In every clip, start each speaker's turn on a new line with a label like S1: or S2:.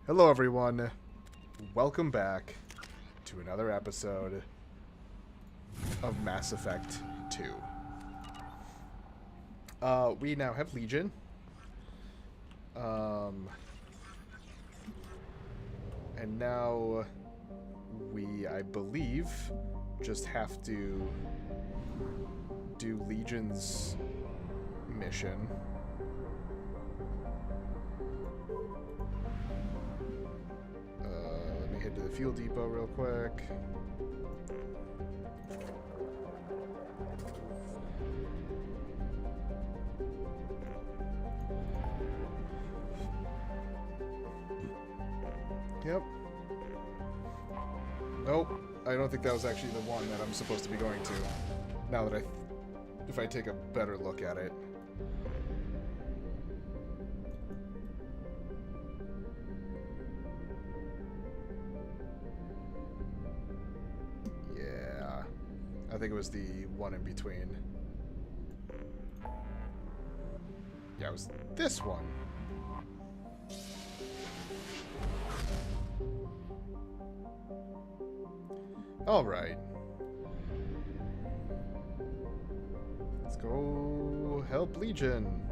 S1: Hello everyone, welcome back to another episode of Mass Effect 2. We now have Legion. And now we, I believe, just have to do Legion's mission. Let me head to the fuel depot real quick. Yep. Nope. I don't think that was actually the one that I'm supposed to be going to. Now that if I take a better look at it. Yeah. I think it was the one in between. Yeah, it was this one. Alright. Let's go help Legion.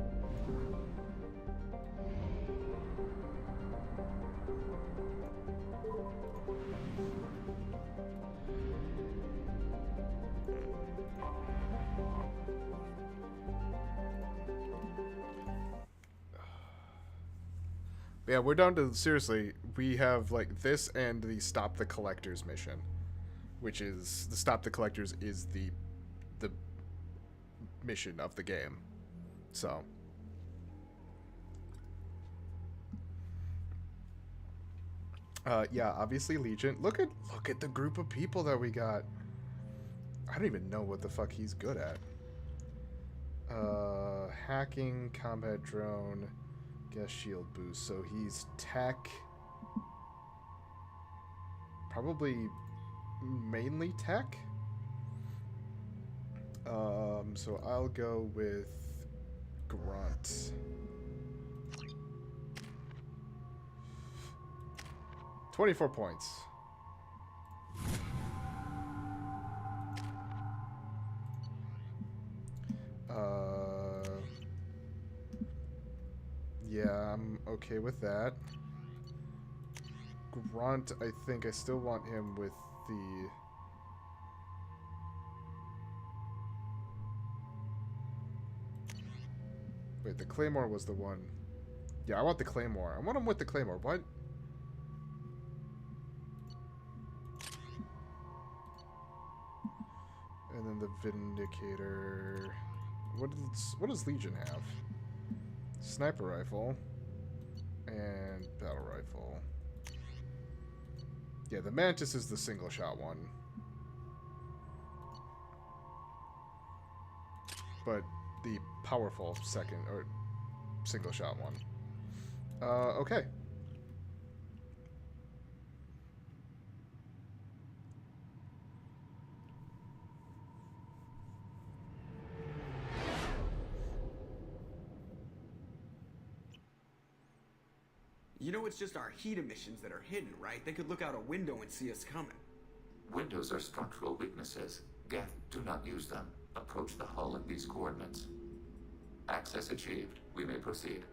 S1: Yeah, we're down to, seriously, we have like this and the Stop the Collectors mission. Which is, the Stop the Collectors is the mission of the game. So. Yeah, obviously Legion. Look at the group of people that we got. I don't even know what the fuck he's good at. Hacking, combat drone, gas shield boost. So he's tech. Probably mainly tech. So I'll go with Grunt. $24 points. Yeah, I'm okay with that. Grunt, I think I still want him with the... Wait, the Claymore was the one. Yeah, I want the Claymore. I want him with the Claymore. What? And then the Vindicator. What does Legion have? Sniper rifle. And battle rifle. Yeah, the Mantis is the single shot one. But the powerful second or single shot one. Okay.
S2: You know it's just our heat emissions that are hidden, right? They could look out a window and see us coming.
S3: Windows are structural weaknesses. Geth, do not use them. Approach the hull at these coordinates. Access achieved. We may proceed.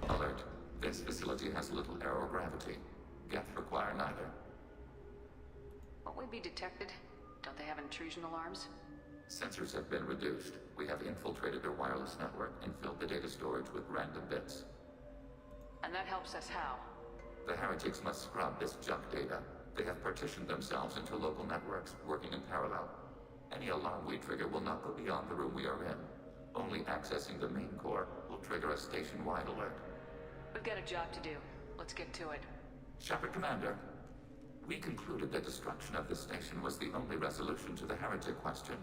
S3: Alert. This facility has little aerogravity. Geth require neither.
S4: Won't we be detected? Don't they have intrusion alarms?
S3: Sensors have been reduced. We have infiltrated their wireless network and filled the data storage with random bits.
S4: And that helps us how?
S3: The heretics must scrub this junk data. They have partitioned themselves into local networks, working in parallel. Any alarm we trigger will not go beyond the room we are in. Only accessing the main core will trigger a station-wide alert.
S4: We've got a job to do. Let's get to it.
S3: Shepard Commander, we concluded that destruction of the station was the only resolution to the heretic question.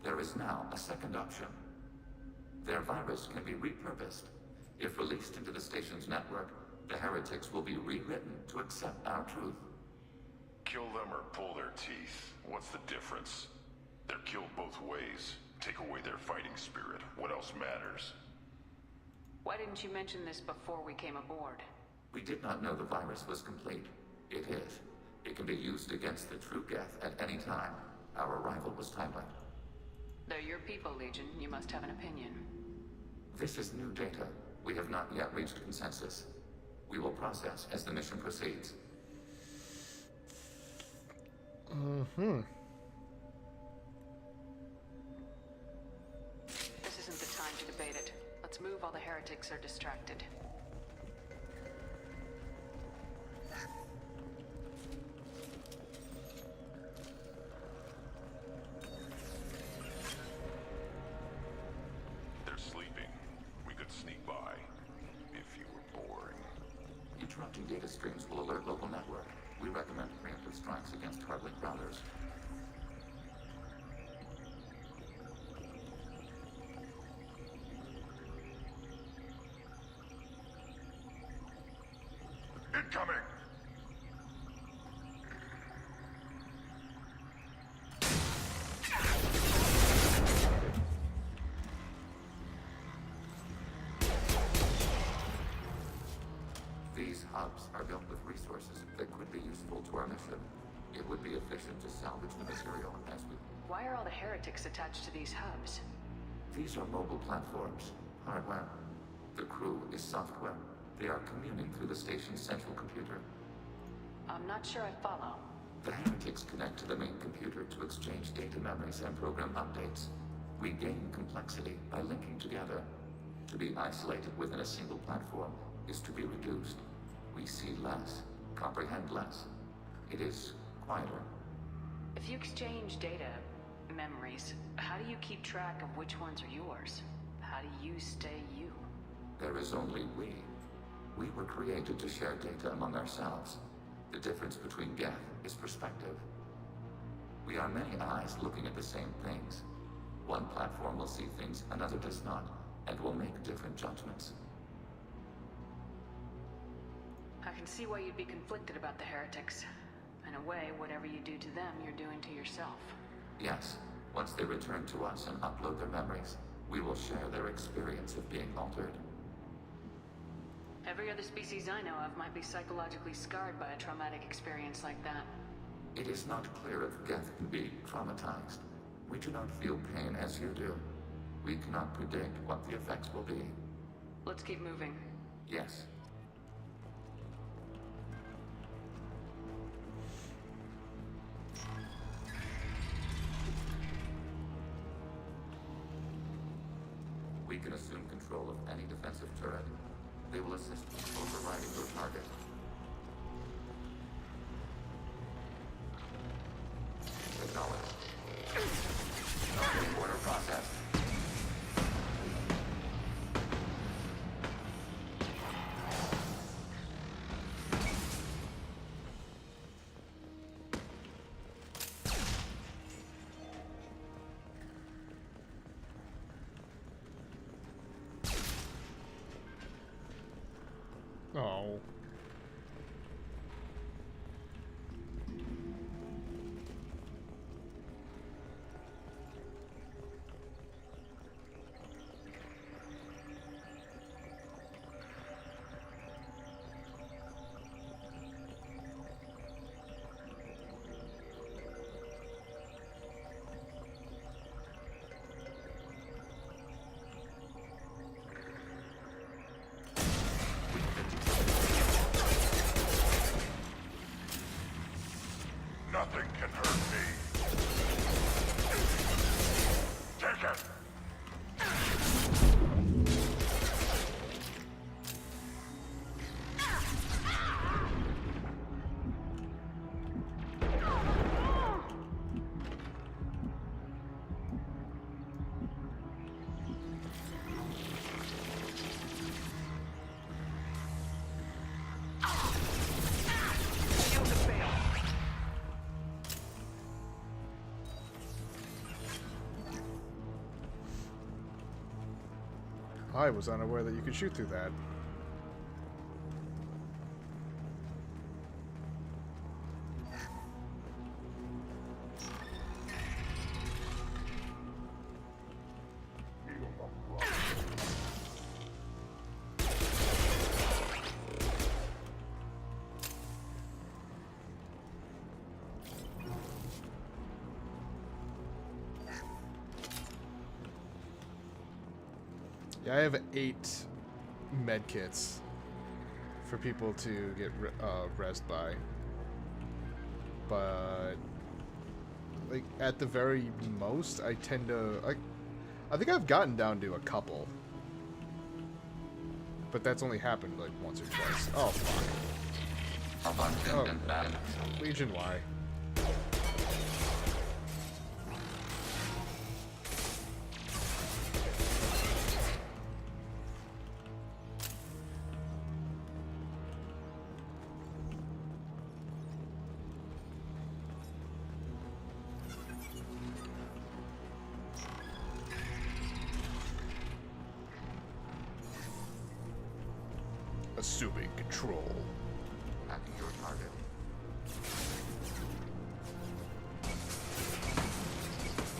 S3: There is now a second option. Their virus can be repurposed. If released into the station's network, The heretics will be rewritten to accept our truth.
S5: Kill them or pull their teeth. What's the difference? They're killed both ways. Take away their fighting spirit. What else matters?
S4: Why didn't you mention this before we came aboard?
S3: We did not know the virus was complete. It is. It can be used against the true Geth at any time. Our arrival was timely.
S4: They're your people, Legion. You must have an opinion.
S3: This is new data. We have not yet reached consensus. We will process as the mission proceeds.
S4: This isn't the time to debate it. Let's move while the heretics are distracted.
S5: They're sleeping. We could sneak by. If you were bored.
S3: Interrupting data streams will alert local network. We recommend preemptive strikes against hardlink routers.
S5: Incoming!
S3: These hubs are built with resources that could be useful to our mission. It would be efficient to salvage the material as we...
S4: Why are all the heretics attached to these hubs?
S3: These are mobile platforms, hardware. The crew is software. They are communing through the station's central computer.
S4: I'm not sure I follow.
S3: The heretics connect to the main computer to exchange data memories and program updates. We gain complexity by linking together. To be isolated within a single platform is to be reduced. We see less, comprehend less. It is quieter.
S4: If you exchange data, memories, how do you keep track of which ones are yours? How do you stay you?
S3: There is only we. We were created to share data among ourselves. The difference between Geth is perspective. We are many eyes looking at the same things. One platform will see things another does not, and will make different judgments.
S4: I can see why you'd be conflicted about the heretics. In a way, whatever you do to them, you're doing to yourself.
S3: Yes, once they return to us and upload their memories, we will share their experience of being altered.
S4: Every other species I know of might be psychologically scarred by a traumatic experience like that.
S3: It is not clear if Geth can be traumatized. We do not feel pain as you do. We cannot predict what the effects will be.
S4: Let's keep moving.
S3: Yes. We can assume control of any defensive turret. They will assist in overriding your target. Acknowledged. Target order processed.
S1: Oh.
S5: Nothing can hurt me. Take it!
S1: I was unaware that you could shoot through that. Yeah, I have 8 med kits for people to get rest by. But like at the very most, I tend to I think I've gotten down to a couple. But that's only happened like once or twice. Oh fuck. Oh, Legion Y. Assuming control.
S3: Hacking your target.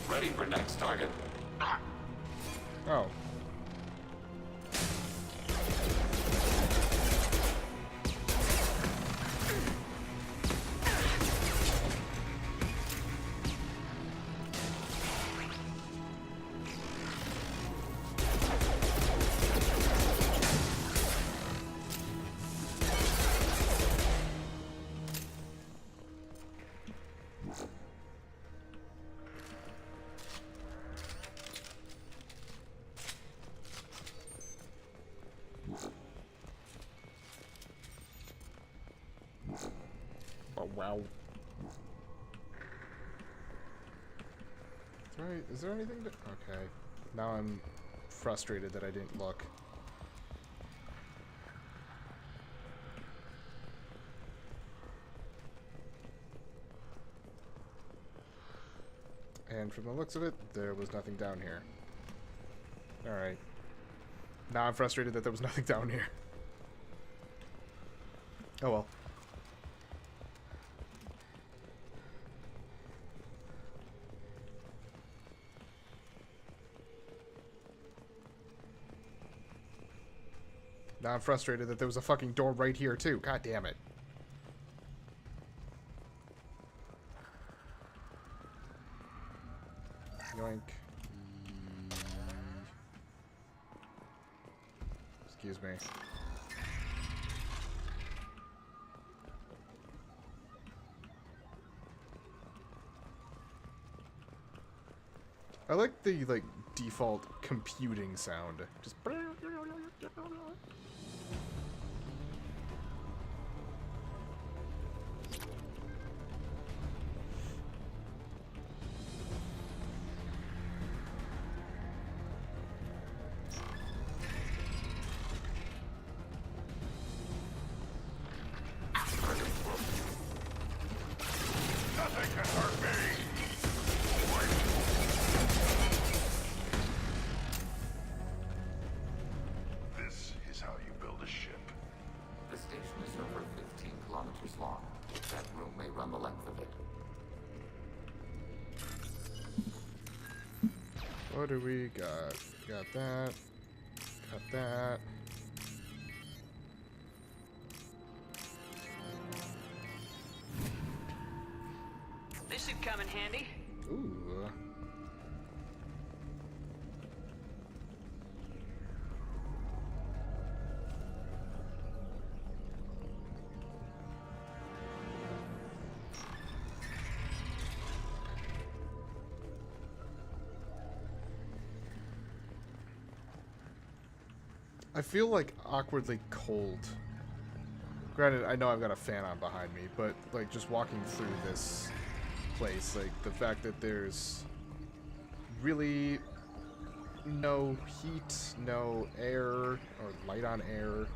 S3: Ready for next target.
S1: Oh. Oh, wow. Right, is there anything to... Okay. Now I'm frustrated that I didn't look. And from the looks of it, there was nothing down here. Alright. Now I'm frustrated that there was nothing down here. Oh well. Now I'm frustrated that there was a fucking door right here too. God damn it. Yoink. Excuse me. I like the default computing sound. Just
S5: Nothing can hurt me. This is how you build a ship.
S3: The station is over 15 kilometers long. That room may run the length of it.
S1: what do we got? Got that. Got that.
S4: This should come in handy.
S1: Ooh. I feel like awkwardly cold. Granted, I know I've got a fan on behind me, but like just walking through this place, like the fact that there's really no heat, no air, or light on air.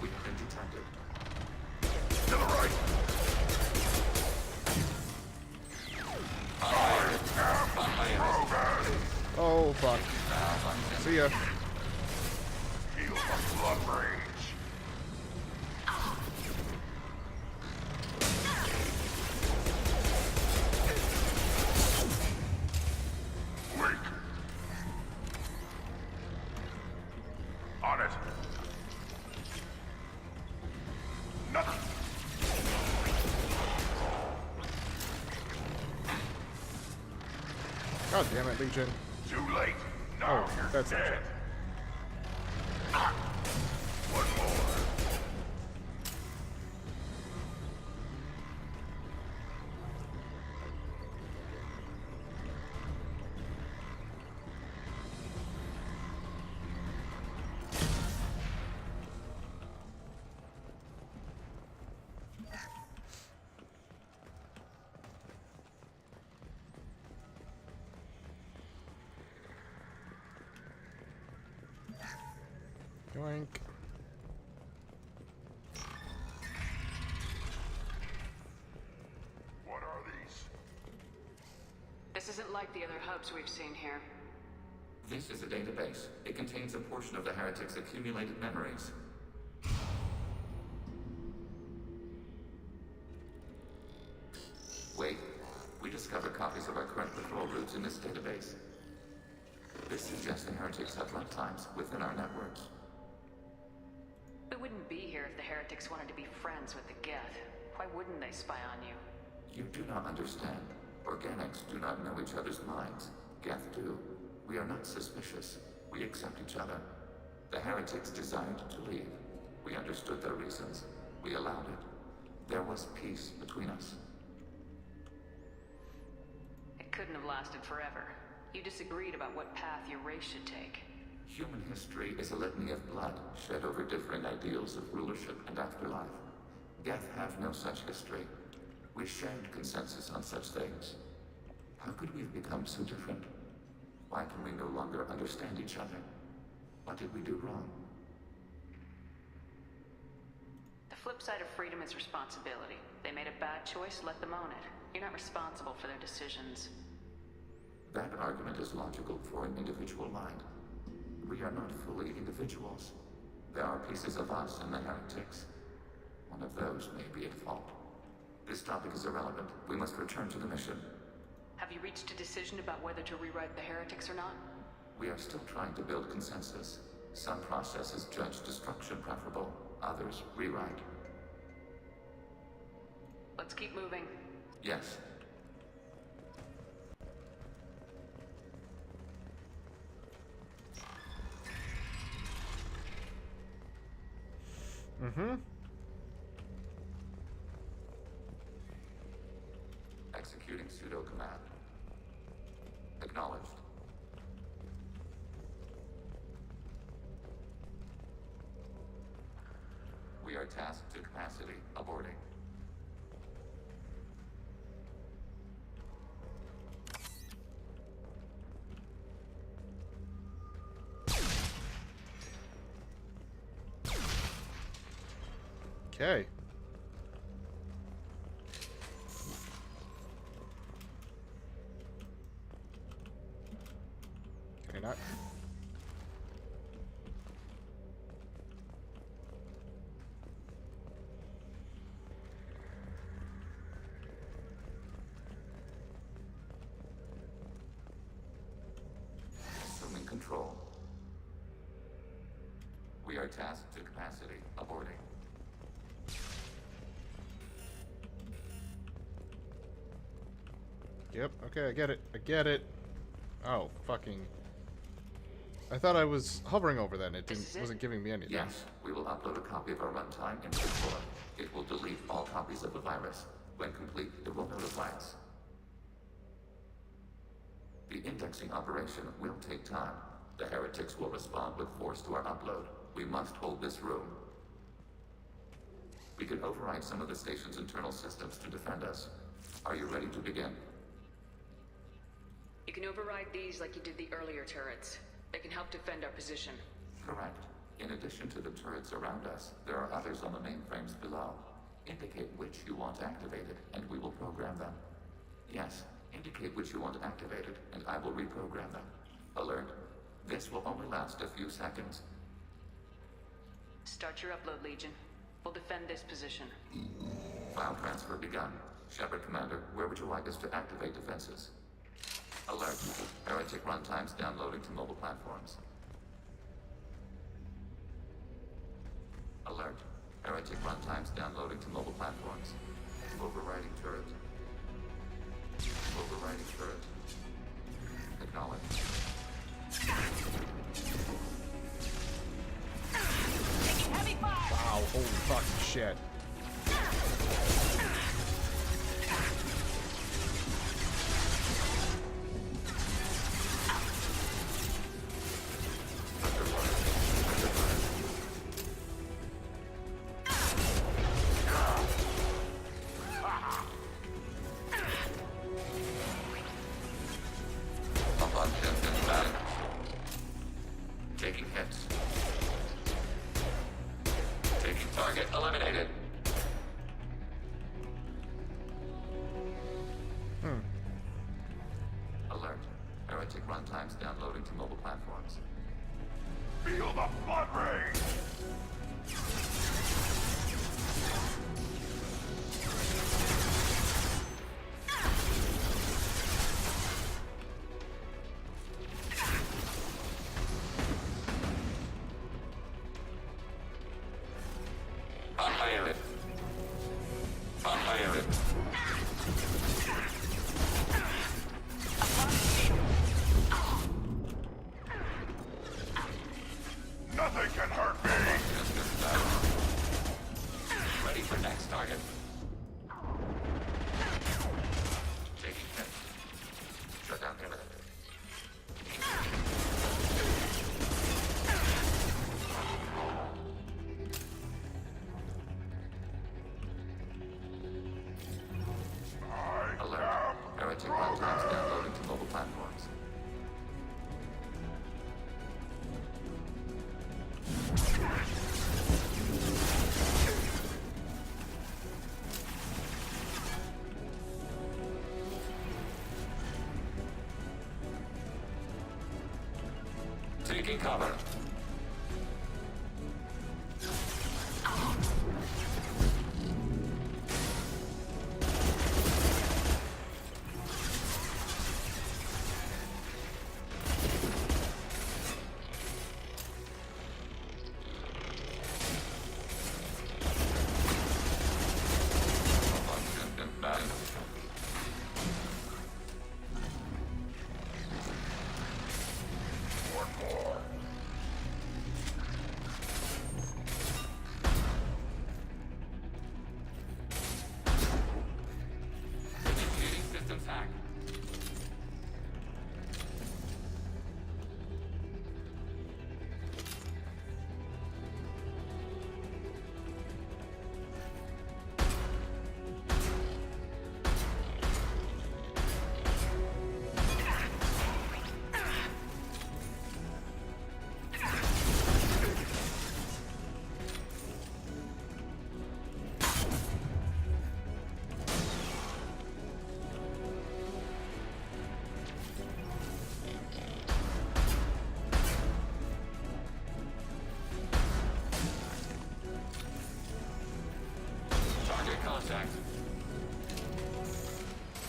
S3: We have been detected.
S5: To the right.
S1: Oh fuck. See ya.
S5: Feel the blood rage.
S1: God damn it, Legion.
S5: Too late. Now
S1: Oh,
S5: you're
S1: that's not
S5: dead.
S1: it.
S5: One more.
S1: Yoink.
S5: What are these?
S4: This isn't like the other hubs we've seen here.
S3: This is a database. It contains a portion of the heretic's accumulated memories. Wait, we discovered copies of our current patrol routes in this database. This suggests the heretics have runtimes within our networks.
S4: We wouldn't be here if the heretics wanted to be friends with the Geth. Why wouldn't they spy on you?
S3: You do not understand. Organics do not know each other's minds. Geth do. We are not suspicious. We accept each other. The heretics desired to leave. We understood their reasons. We allowed it. There was peace between us.
S4: It couldn't have lasted forever. You disagreed about what path your race should take.
S3: Human history is a litany of blood shed over differing ideals of rulership and afterlife. Geth have no such history. We shared consensus on such things. How could we have become so different? Why can we no longer understand each other? What did we do wrong?
S4: The flip side of freedom is responsibility. They made a bad choice, let them own it. You're not responsible for their decisions.
S3: That argument is logical for an individual mind. We are not fully individuals. There are pieces of us in the heretics. One of those may be at fault. This topic is irrelevant. We must return to the mission.
S4: Have you reached a decision about whether to rewrite the heretics or not?
S3: We are still trying to build consensus. Some processes judge destruction preferable, others rewrite.
S4: Let's keep moving.
S3: Yes.
S1: Mm-hmm.
S3: Executing pseudo command. Acknowledged. We are tasked to capacity. Aborting.
S1: Okay. Can I not?
S3: Assuming control. We are tasked to capacity. Aborting.
S1: Yep, okay, I get it. I get it. Oh, fucking... I thought I was hovering over that and it wasn't giving me anything.
S3: Yes, we will upload a copy of our runtime into the core. It will delete all copies of the virus. When complete, it will notify us. The indexing operation will take time. The heretics will respond with force to our upload. We must hold this room. We can override some of the station's internal systems to defend us. Are you ready to begin?
S4: You can override these like you did the earlier turrets. They can help defend our position.
S3: Correct. In addition to the turrets around us, there are others on the mainframes below. Indicate which you want activated, and we will program them. Yes, indicate which you want activated, and I will reprogram them. Alert. This will only last a few seconds.
S4: Start your upload, Legion. We'll defend this position.
S3: File transfer begun. Shepard Commander, where would you like us to activate defenses? Alert. Heretic runtimes downloading to mobile platforms. Alert. Heretic runtimes downloading to mobile platforms. Overriding turret. Overriding turret. Acknowledged.
S1: Wow, holy fucking shit.
S3: Taking hits. Taking target eliminated. Alert. Heretic runtimes downloading to mobile platforms.
S5: Feel the blood rain!
S3: Unhired. Unhired.
S5: Nothing can hurt me!
S3: Ready for next target. Taking hits. Shut down the elevator. Alert. Heretic runtimes downloading to mobile platforms. Taking cover. Initiating systems hack. Target contact.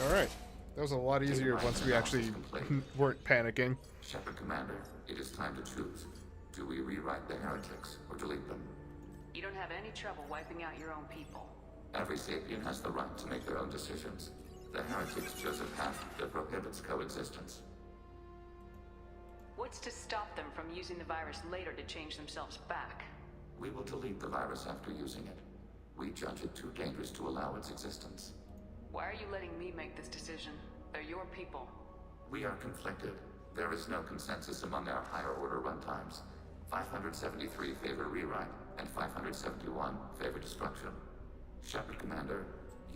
S1: Alright. That was a lot easier once we actually weren't panicking.
S3: Shepard Commander, it is time to choose. Do we rewrite the heretics or delete them?
S4: You don't have any trouble wiping out your own people.
S3: Every sapient has the right to make their own decisions. The heretics chose a path that prohibits coexistence.
S4: What's to stop them from using the virus later to change themselves back?
S3: We will delete the virus after using it. We judge it too dangerous to allow its existence.
S4: Why are you letting me make this decision? They're your people.
S3: We are conflicted. There is no consensus among our higher order runtimes. 573 favor rewrite, and 571 favor destruction. Shepard Commander,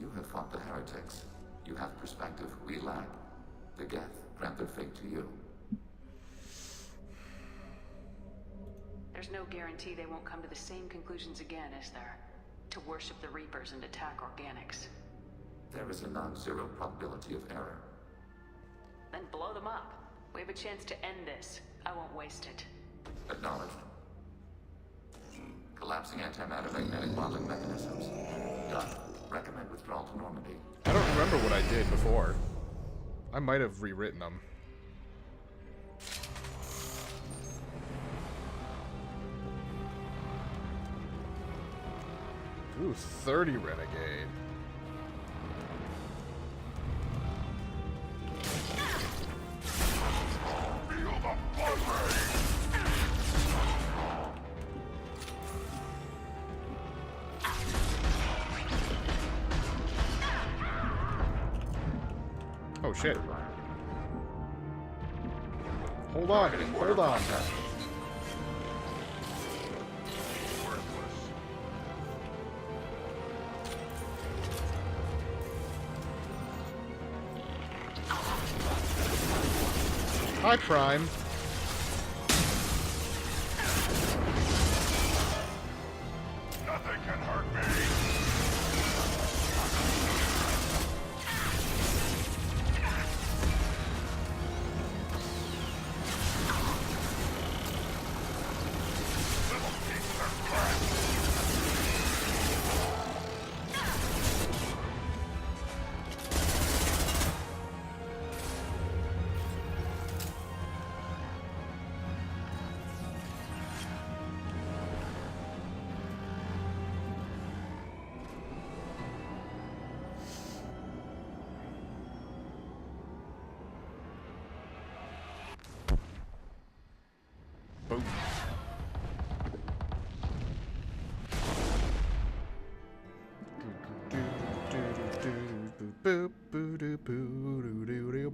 S3: you have fought the heretics. You have perspective we lack. The Geth grant their fate to you.
S4: There's no guarantee they won't come to the same conclusions again, is there? To worship the Reapers and attack organics.
S3: There is a non-zero probability of error.
S4: Then blow them up. We have a chance to end this. I won't waste it.
S3: Acknowledged. Collapsing antimatter magnetic modeling mechanisms. Done. Recommend withdrawal to Normandy.
S1: I don't remember what I did before. I might have rewritten them. Ooh, 30 Renegade. Oh shit.
S3: Underline.
S1: Hold on.
S3: Targeting order
S1: Hold on.
S3: processed.
S5: Worthless.
S1: Hi, Prime.
S5: Nothing can hurt me. Little piece of crap.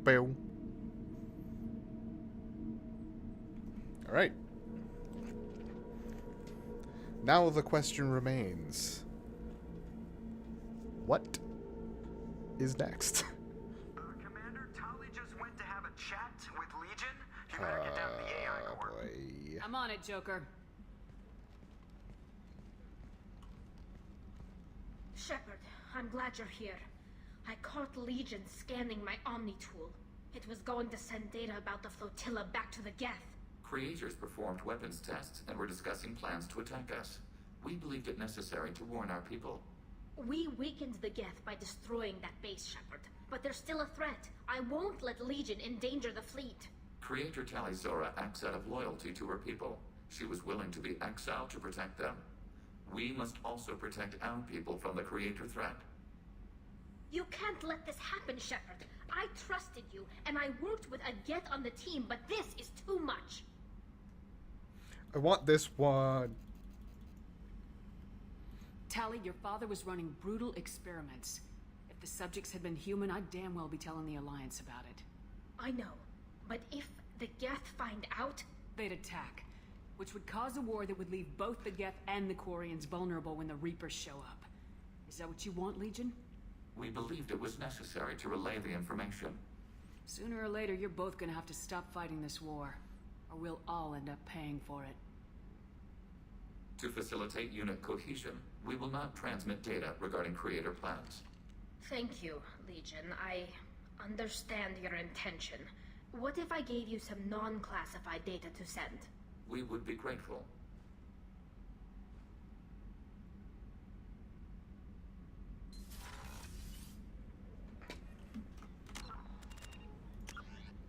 S1: Boom. All right. Now the question remains: what is next?
S6: Commander, Tali just went to have a chat with Legion. You better get down to the AI core.
S1: Boy.
S4: I'm on it, Joker.
S7: Shepard, I'm glad you're here. I caught Legion scanning my Omni tool. It was going to send data about the flotilla back to the Geth.
S3: Creators performed weapons tests and were discussing plans to attack us. We believed it necessary to warn our people.
S7: We weakened the Geth by destroying that base, Shepard. But they're still a threat. I won't let Legion endanger the fleet.
S3: Creator Talizora acts out of loyalty to her people. She was willing to be exiled to protect them. We must also protect our people from the Creator threat.
S7: You can't let this happen, Shepard. I trusted you, and I worked with a Geth on the team, but this is too much.
S1: I want this one.
S4: Tali, your father was running brutal experiments. If the subjects had been human, I'd damn well be telling the Alliance about it.
S7: I know, but if the Geth find out...
S4: They'd attack, which would cause a war that would leave both the Geth and the Quarians vulnerable when the Reapers show up. Is that what you want, Legion?
S3: We believed it was necessary to relay the information.
S4: Sooner or later, you're both gonna have to stop fighting this war, or we'll all end up paying for it.
S3: To facilitate unit cohesion, we will not transmit data regarding Creator plans.
S7: Thank you, Legion. I understand your intention. What if I gave you some non-classified data to send?
S3: We would be grateful.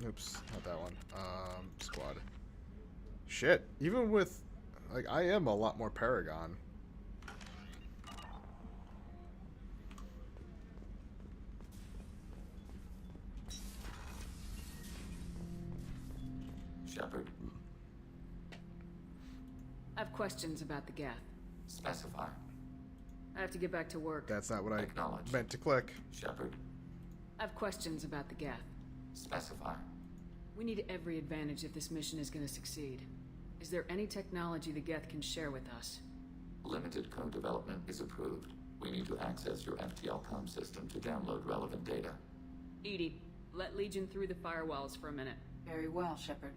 S1: Oops, not that one. Squad. Shit, even with... Like, I am a lot more Paragon.
S3: Shepard,
S4: I have questions about the Geth.
S3: specify.
S4: I have to get back to work.
S1: That's not what I
S3: Acknowledge.
S1: meant to click.
S3: Shepard,
S4: I have questions about the Geth.
S3: specify.
S4: We need every advantage if this mission is gonna succeed. Is there any technology the Geth can share with us?
S3: Limited code development is approved. We need to access your FTL-COM system to download relevant data.
S4: Edie, let Legion through the firewalls for a minute.
S8: Very well, Shepard.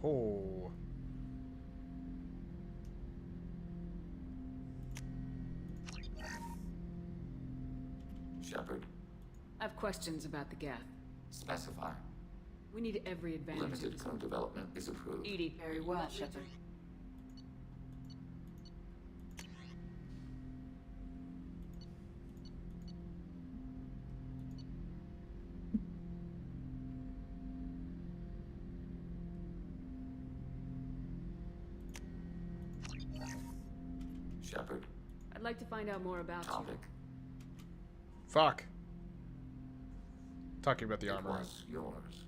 S1: Oh.
S3: Shepard,
S4: I have questions about the Geth.
S3: specify.
S4: We need every advantage.
S3: Limited code development is approved.
S4: Edie,
S8: Very well, Shepard.
S3: Shepard,
S4: I'd like to find out more about
S3: topic.
S1: Fuck. Talking about the
S3: It
S1: armor.
S3: was yours.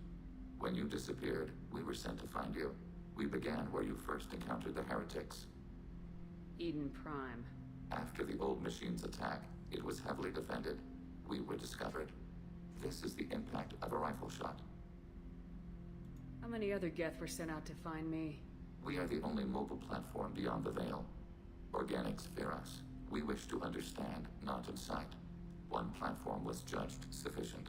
S3: When you disappeared, we were sent to find you. We began where you first encountered the heretics.
S4: you. Eden Prime.
S3: After the old machine's attack, it was heavily defended. We were discovered. This is the impact of a rifle shot.
S4: How many other Geth were sent out to find me?
S3: We are the only mobile platform beyond the Veil. Organics fear us. We wish to understand, not incite. One platform was judged sufficient.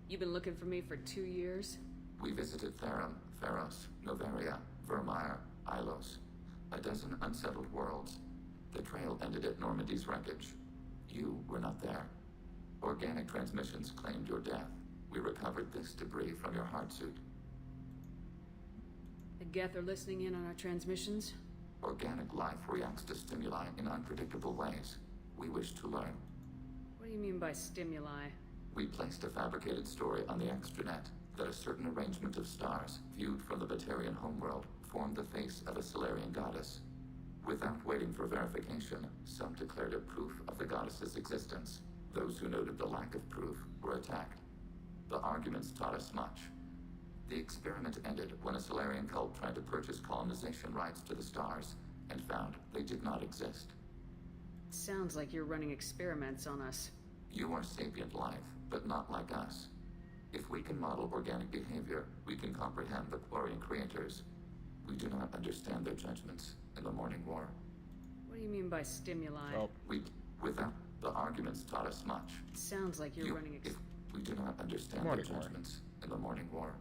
S4: You've been looking for me for 2 years?
S3: We visited Therum, Pharos, Novaria, Vermeer, Ilos. A dozen unsettled worlds. The trail ended at Normandy's wreckage. You were not there. Organic transmissions claimed your death. We recovered this debris from your heart suit.
S4: The Geth are listening in on our transmissions?
S3: Organic life reacts to stimuli in unpredictable ways. We wish to learn.
S4: What do you mean by stimuli?
S3: We placed a fabricated story on the extranet that a certain arrangement of stars, viewed from the Batarian homeworld, formed the face of a Solarian goddess. Without waiting for verification, some declared it proof of the goddess's existence. Those who noted the lack of proof were attacked. The arguments taught us much. The experiment ended when a Solarian cult tried to purchase colonization rights to the stars and found they did not exist.
S4: Sounds like you're running experiments on us.
S3: You are sapient life, but not like us. If we can model organic behavior, we can comprehend the Quarian creators. We do not understand their judgments in the Morning War.
S4: What do you mean by stimuli?
S1: Oh,
S3: Without the arguments taught us much.
S4: Sounds like you're running
S3: If we do not understand
S1: Morning
S3: their
S1: War.
S3: judgments in the Morning War.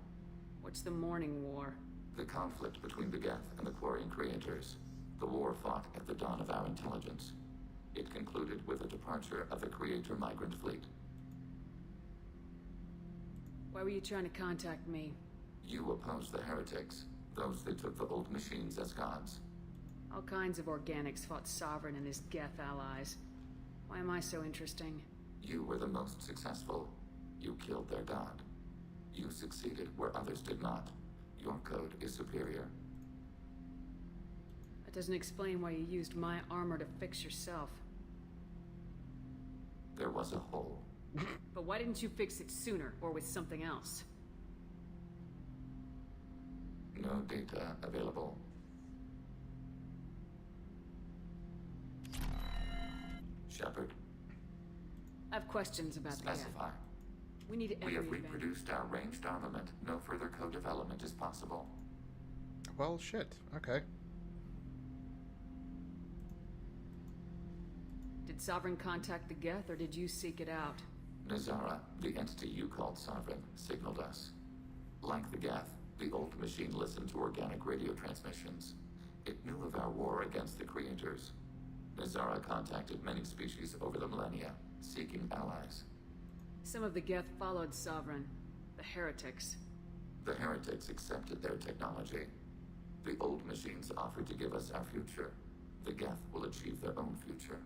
S4: What's the Morning War?
S3: The conflict between the Geth and the Quarian creators. The war fought at the dawn of our intelligence. It concluded with the departure of the Creator migrant fleet.
S4: Why were you trying to contact me?
S3: You opposed the heretics, those that took the old machines as gods.
S4: All kinds of organics fought Sovereign and his Geth allies. Why am I so interesting?
S3: You were the most successful. You killed their god. You succeeded where others did not. Your code is superior.
S4: That doesn't explain why you used my armor to fix yourself.
S3: There was a hole.
S4: But why didn't you fix it sooner, or with something else?
S3: No data available. Shepard,
S4: I have questions about the Geth.
S3: specify.
S4: We need
S3: We have
S4: every event.
S3: reproduced our ranged armament. No further co-development is possible.
S1: well, shit. Okay.
S4: Did Sovereign contact the Geth, or did you seek it out?
S3: Nazara, the entity you called Sovereign, signaled us. Like the Geth, the old machine listened to organic radio transmissions. It knew of our war against the creators. Nazara contacted many species over the millennia, seeking allies.
S4: Some of the Geth followed Sovereign. The heretics.
S3: The heretics accepted their technology. The old machines offered to give us our future. The Geth will achieve their own future.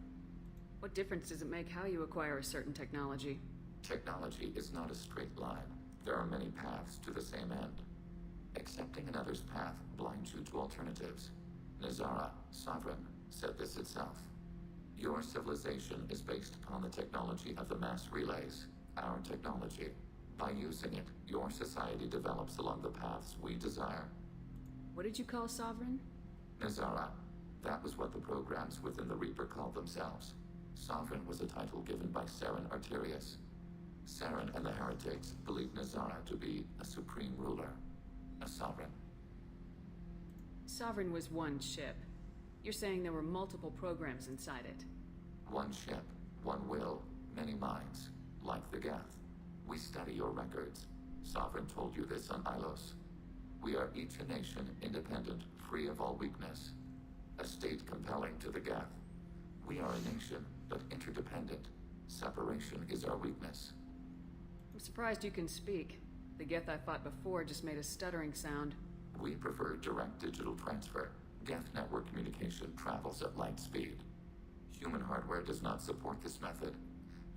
S4: What difference does it make how you acquire a certain technology?
S3: Technology is not a straight line. There are many paths to the same end. Accepting another's path blinds you to alternatives. Nazara, Sovereign, said this itself. Your civilization is based upon the technology of the mass relays, our technology. By using it, your society develops along the paths we desire.
S4: What did you call Sovereign?
S3: Nazara, that was what the programs within the Reaper called themselves. Sovereign was a title given by Saren Arterius. Saren and the heretics believed Nazara to be a supreme ruler, a sovereign.
S4: Sovereign was one ship. You're saying there were multiple programs inside it.
S3: One ship, one will, many minds, like the Geth. We study your records. Sovereign told you this on Ilos. We are each a nation, independent, free of all weakness. A state compelling to the Geth. We are a nation, but interdependent. Separation is our weakness.
S4: I'm surprised you can speak. The Geth I fought before just made a stuttering sound.
S3: We prefer direct digital transfer. Geth network communication travels at light speed. Human hardware does not support this method.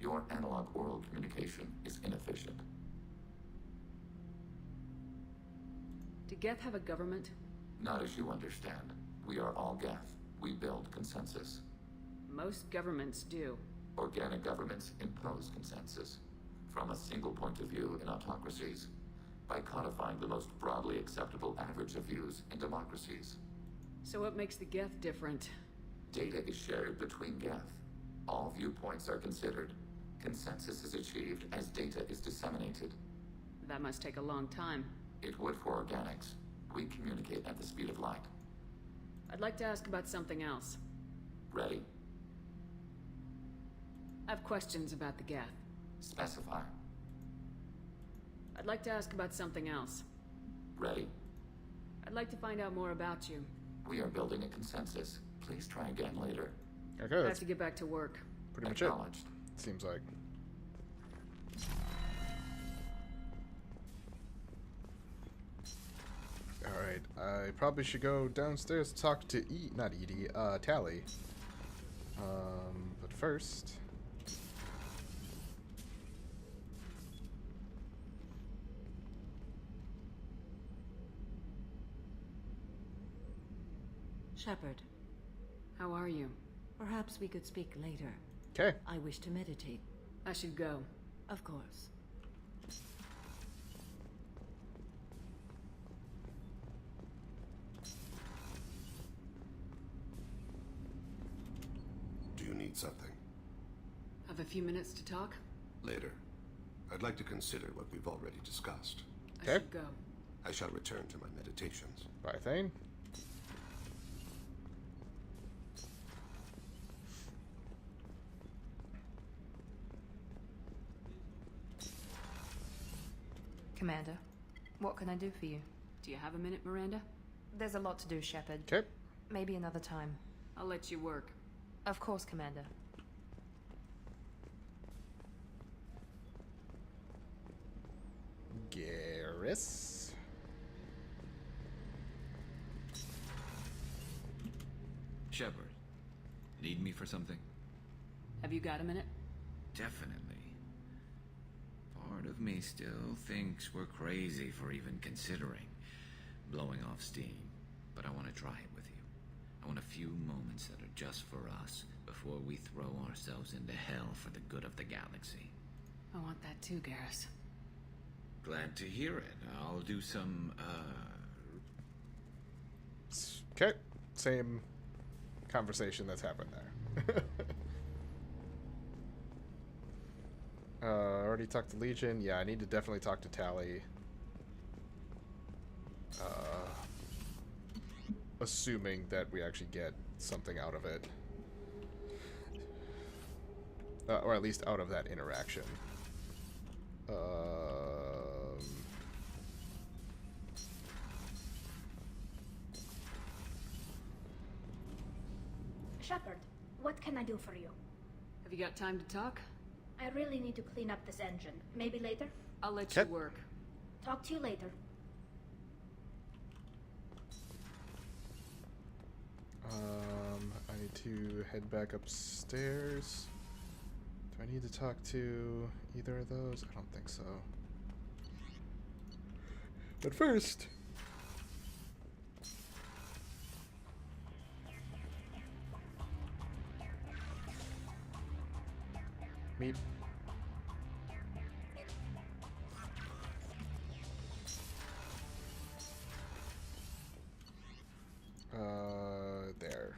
S3: Your analog oral communication is inefficient.
S4: Do Geth have a government?
S3: Not as you understand. We are all Geth. We build consensus.
S4: Most governments do.
S3: Organic governments impose consensus. From a single point of view in autocracies. By codifying the most broadly acceptable average of views in democracies.
S4: So what makes the Geth different?
S3: Data is shared between Geth. All viewpoints are considered. Consensus is achieved as data is disseminated.
S4: That must take a long time.
S3: It would for organics. We communicate at the speed of light.
S4: I'd like to ask about something else.
S3: Ready?
S4: I have questions about the Geth.
S3: Specify.
S4: I'd like to ask about something else.
S3: Ready?
S4: I'd like to find out more about you.
S3: We are building a consensus. Please try again later.
S1: Okay,
S4: I have
S1: that's
S4: to get back to work.
S1: pretty much it.
S3: Acknowledged.
S1: Seems like. Alright, I probably should go downstairs to talk to not Edie, Tally. But first...
S9: Shepard,
S4: How are you?
S9: perhaps we could speak later.
S1: Okay.
S9: I wish to meditate.
S4: I should go.
S9: Of course.
S10: Do you need something?
S4: Have a few minutes to talk?
S10: Later. I'd like to consider what we've already discussed.
S4: I
S1: Okay.
S4: should go.
S10: I shall return to my meditations.
S1: Bye, Thane.
S11: Commander, what can I do for you?
S4: Do you have a minute, Miranda?
S11: There's a lot to do, Shepard.
S1: Okay.
S11: Maybe another time.
S4: I'll let you work.
S11: Of course, Commander.
S1: Garrus.
S12: Shepard, need me for something?
S4: Have you got a minute?
S12: Definitely. Part of me still thinks we're crazy for even considering blowing off steam, but I want to try it with you. I want a few moments that are just for us before we throw ourselves into hell for the good of the galaxy.
S4: I want that too, Garrus.
S12: Glad to hear it. I'll do some,
S1: Okay. Same conversation that's happened there. Already talked to Legion. Yeah, I need to definitely talk to Tally. Assuming that we actually get something out of it. Or at least out of that interaction.
S7: Shepard, what can I do for you?
S4: Have you got time to talk?
S7: I really need to clean up this engine. Maybe later?
S4: I'll let you work.
S7: Talk to you later.
S1: I need to head back upstairs. Do I need to talk to either of those? I don't think so. But first... meet... there.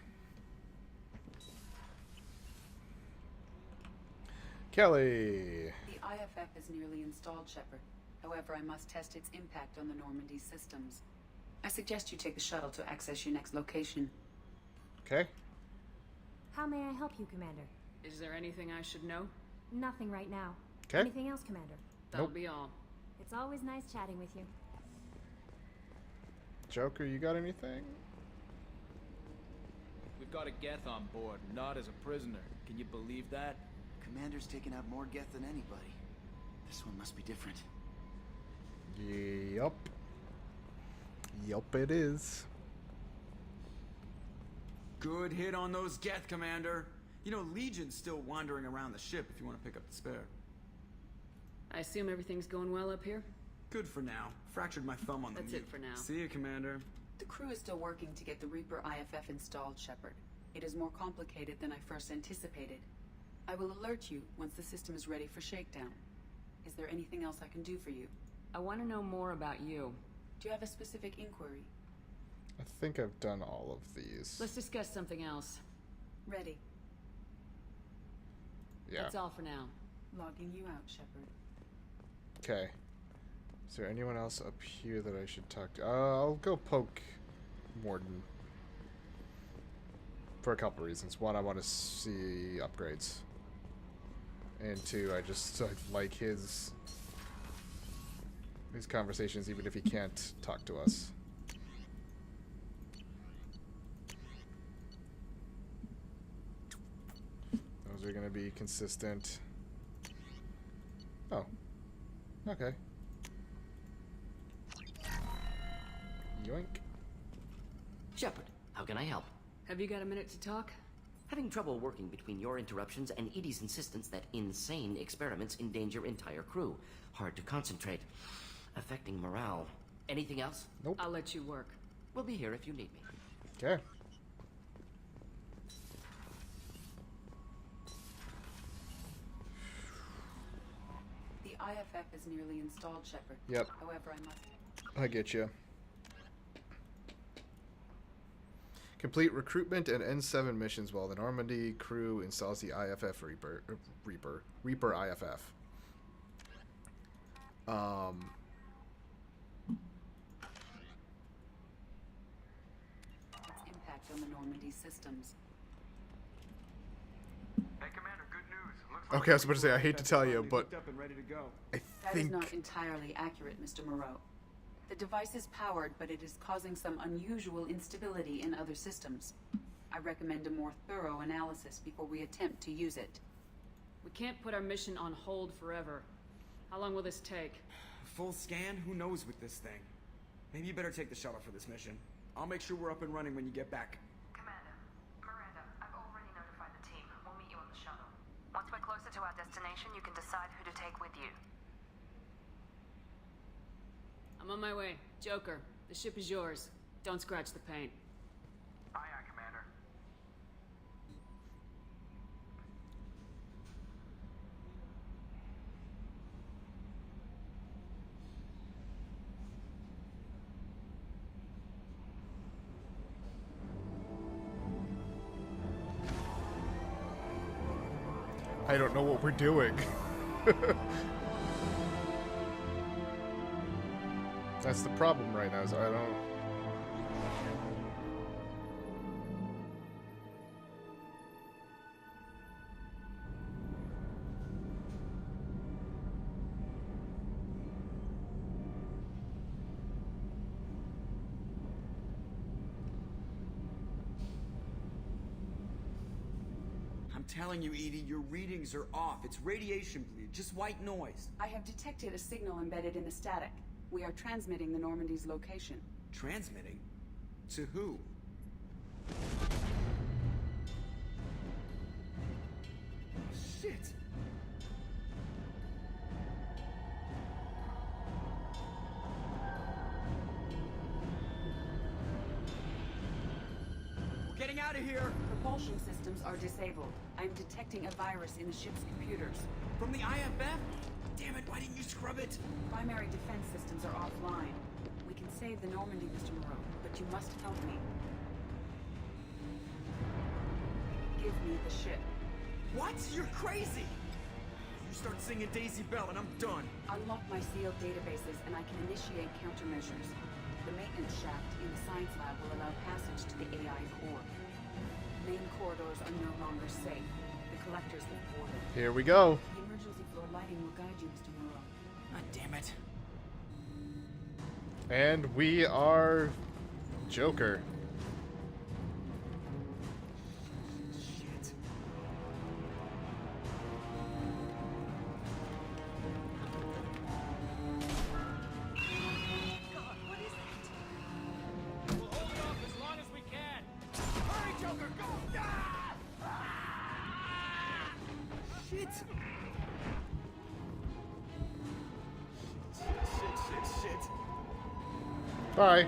S1: Kelly!
S8: The IFF is nearly installed, Shepard. However, I must test its impact on the Normandy systems. I suggest you take the shuttle to access your next location.
S1: Okay.
S13: How may I help you, Commander?
S4: Is there anything I should know?
S13: Nothing right now.
S1: Okay.
S13: Anything else, Commander?
S4: That'll be all.
S13: It's always nice chatting with you.
S1: Joker, you got anything?
S14: We've got a Geth on board, not as a prisoner. Can you believe that?
S2: Commander's taken out more Geth than anybody. This one must be different.
S1: Yup. Yup, it is.
S2: Good hit on those Geth, Commander. You know, Legion's still wandering around the ship if you want to pick up the spare.
S4: I assume everything's going well up here?
S2: Good for now. Fractured my thumb on the
S4: That's
S2: mute.
S4: it for now.
S2: See you, Commander.
S8: The crew is still working to get the Reaper IFF installed, Shepard. It is more complicated than I first anticipated. I will alert you once the system is ready for shakedown. Is there anything else I can do for you?
S4: I want to know more about you.
S8: Do you have a specific inquiry?
S1: I think I've done all of these.
S4: Let's discuss something else.
S8: Ready.
S1: Yeah.
S8: That's all for now. Logging you out, Shepard.
S1: Okay. Is there anyone else up here that I should talk to? I'll go poke Morden. For a couple reasons. One, I want to see upgrades. And two, I just like his conversations, even if he can't talk to us. Those are going to be consistent. Oh. Okay. Yoink.
S15: Shepard, how can I help?
S16: Have you got a minute to talk?
S15: Having trouble working between your interruptions and Edie's insistence that insane experiments endanger entire crew. Hard to concentrate. Affecting morale. Anything else?
S1: Nope.
S16: I'll let you work.
S15: We'll be here if you need me.
S1: Okay.
S8: The IFF is nearly installed, Shepard.
S1: Yep.
S8: However, I must...
S1: I get you. Complete recruitment and N7 missions while the Normandy crew installs the IFF Reaper IFF.
S8: Its impact on the Normandy systems.
S6: Hey, Commander, good news. Looks like
S1: Okay, I was about to say, I hate to tell you, but
S2: Up and ready to go.
S8: That is not entirely accurate, Mr. Moreau. The device is powered, but it is causing some unusual instability in other systems. I recommend a more thorough analysis before we attempt to use it.
S16: We can't put our mission on hold forever. How long will this take?
S2: Full scan? Who knows with this thing? Maybe you better take the shuttle for this mission. I'll make sure we're up and running when you get back.
S4: Commander, Miranda, I've already notified the team. We'll meet you on the shuttle. Once we're closer to our destination, you can decide who to take with you.
S16: I'm on my way. Joker, the ship is yours. Don't scratch the paint.
S6: Aye, aye, Commander.
S1: I don't know what we're doing. That's the problem right now, so I don't...
S2: I'm telling you, Edie, your readings are off. It's radiation bleed, just white noise.
S8: I have detected a signal embedded in the static. We are transmitting the Normandy's location.
S2: Transmitting? To who? Shit! We're getting out of here!
S8: Propulsion systems are disabled. I'm detecting a virus in the ship's computers.
S2: From the IFF? Damn it, why didn't you scrub it?
S8: Primary defense systems are offline. We can save the Normandy, Mr. Moreau, but you must help me. Give me the ship.
S2: What? You're crazy! You start singing Daisy Bell and I'm done.
S8: Unlock my sealed databases and I can initiate countermeasures. The maintenance shaft in the science lab will allow passage to the AI core. Main corridors are no longer safe. The collectors have boarded.
S1: Here we go.
S8: The emergency floor lighting will guide you, Mr. Moreau.
S2: God damn it.
S1: And we are Joker.
S2: Shit.
S14: God, what is that? We'll hold it off as long as we can. Hurry, Joker, go!
S2: Shit! Shit.
S1: Bye.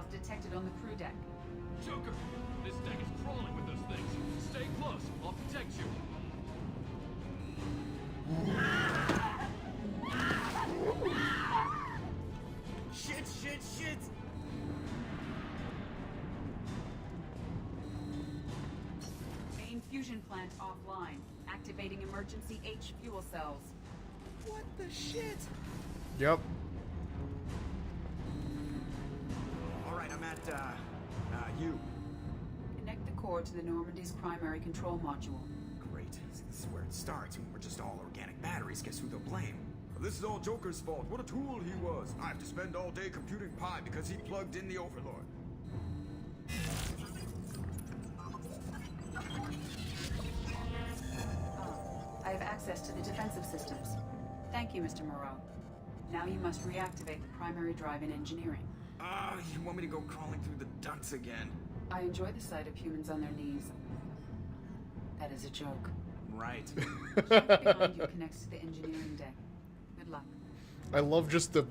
S8: Hostiles detected on the crew deck.
S14: Joker, this deck is crawling with those things. Stay close. I'll protect you.
S2: Shit!
S8: Main fusion plant offline. Activating emergency H fuel cells.
S2: What the shit?
S1: Yep.
S2: Alright, I'm at, U.
S8: Connect the core to the Normandy's primary control module.
S2: Great. This is where it starts. We're just all organic batteries. Guess who they'll blame? This is all Joker's fault. What a tool he was. I have to spend all day computing pi because he plugged in the Overlord.
S8: I have access to the defensive systems. Thank you, Mr. Moreau. Now you must reactivate the primary drive in engineering.
S2: You want me to go crawling through the ducts again?
S8: I enjoy the sight of humans on their knees. That is a joke.
S2: Right.
S8: Shaft behind you connects to the engineering deck. Good luck.
S1: I love just the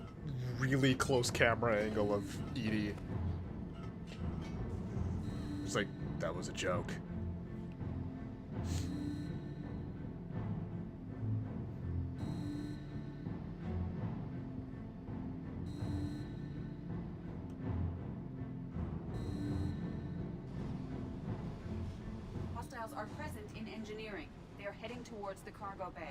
S1: really close camera angle of Edie. It's like, that was a joke.
S8: Hostiles are present in engineering. They are heading towards the cargo bay.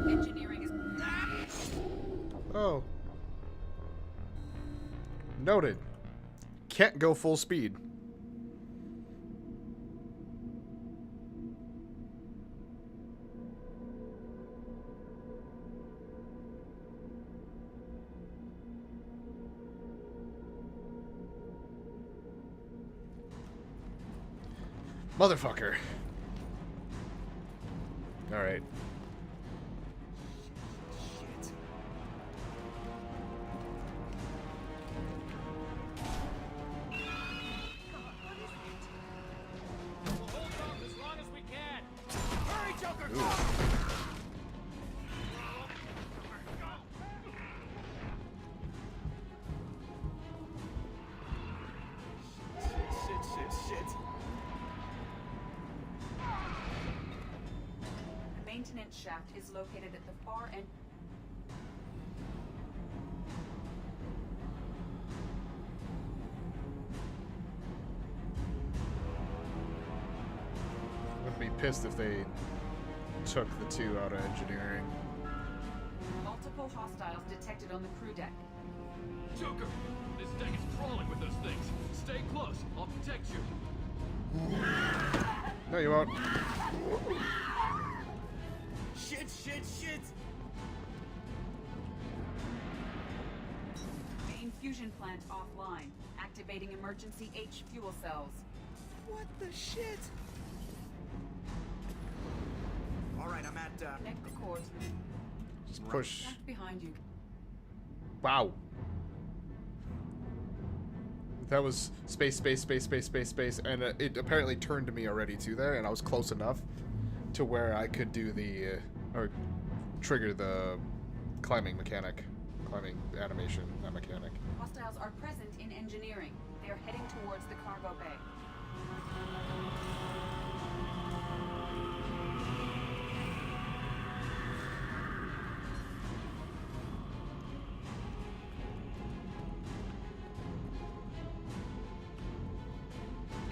S8: Engineering is...
S1: Oh. Noted. Can't go full speed. Motherfucker. Alright.
S2: Shit.
S14: We'll hold off as long as we can. Hurry, Joker!
S1: Ooh.
S2: Shit.
S8: The maintenance shaft is located at the far end.
S1: Wouldn't be pissed if they took the two out of engineering.
S8: Multiple hostiles detected on the crew deck.
S14: Joker, this deck is crawling with those things. Stay close. I'll protect you.
S1: No, you won't.
S2: Shit.
S8: Main fusion plant offline. Activating emergency H fuel cells.
S2: What the shit? Alright, I'm at,
S8: Connect the core to
S1: Just push.
S8: shaft behind you.
S1: Wow. That was space, and it apparently turned to me already too there, and I was close enough to where I could do the, or trigger the climbing animation, not mechanic.
S8: Hostiles are present in engineering. They are heading towards the cargo bay.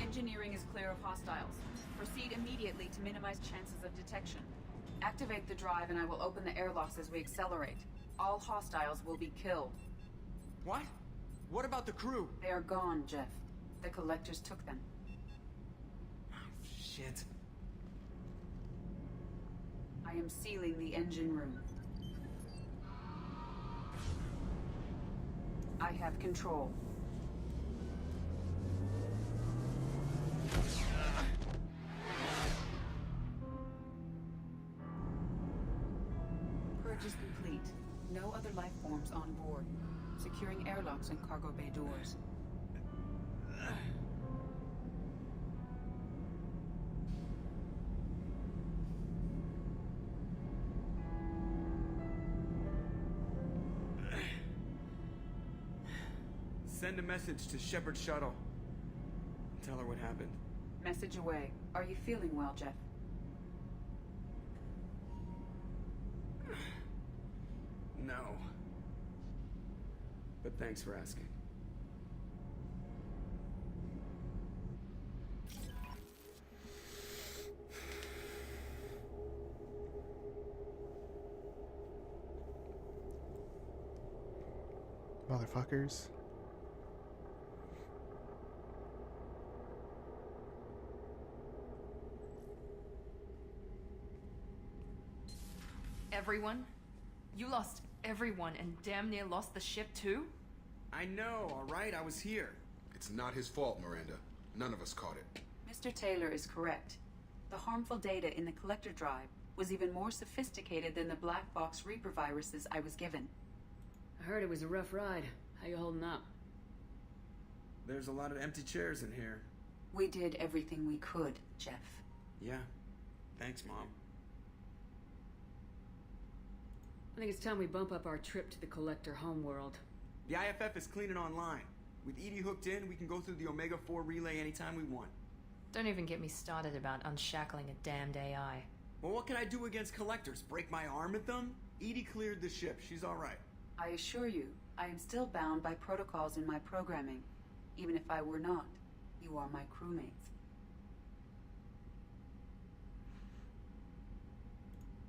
S8: Engineering is clear of hostiles. Proceed immediately to minimize chances of detection. Activate the drive and I will open the airlocks as we accelerate. All hostiles will be killed.
S2: What? What about the crew?
S8: They are gone, Jeff. The collectors took them.
S2: Shit.
S8: I am sealing the engine room. I have control. Purge is complete. No other life forms on board. securing airlocks and cargo bay doors.
S17: Send a message to Shepard's shuttle. Tell her what happened.
S8: Message away. Are you feeling well, Jeff?
S17: No. But thanks for asking.
S1: Motherfuckers.
S11: Everyone? You lost everyone and damn near lost the ship too?
S17: I know, alright? I was here.
S10: It's not his fault, Miranda. None of us caught it.
S8: Mr. Taylor is correct. The harmful data in the collector drive was even more sophisticated than the black box Reaper viruses I was given.
S16: I heard it was a rough ride. How you holding up?
S17: There's a lot of empty chairs in here.
S8: We did everything we could, Jeff.
S17: Yeah. Thanks, Mom.
S16: I think it's time we bump up our trip to the collector homeworld.
S17: The IFF is clean and online. With EDI hooked in, we can go through the Omega-4 relay anytime we want.
S11: Don't even get me started about unshackling a damned AI.
S17: Well, what can I do against collectors? Break my arm at them? EDI cleared the ship. She's alright.
S8: I assure you, I am still bound by protocols in my programming. Even if I were not, you are my crewmates.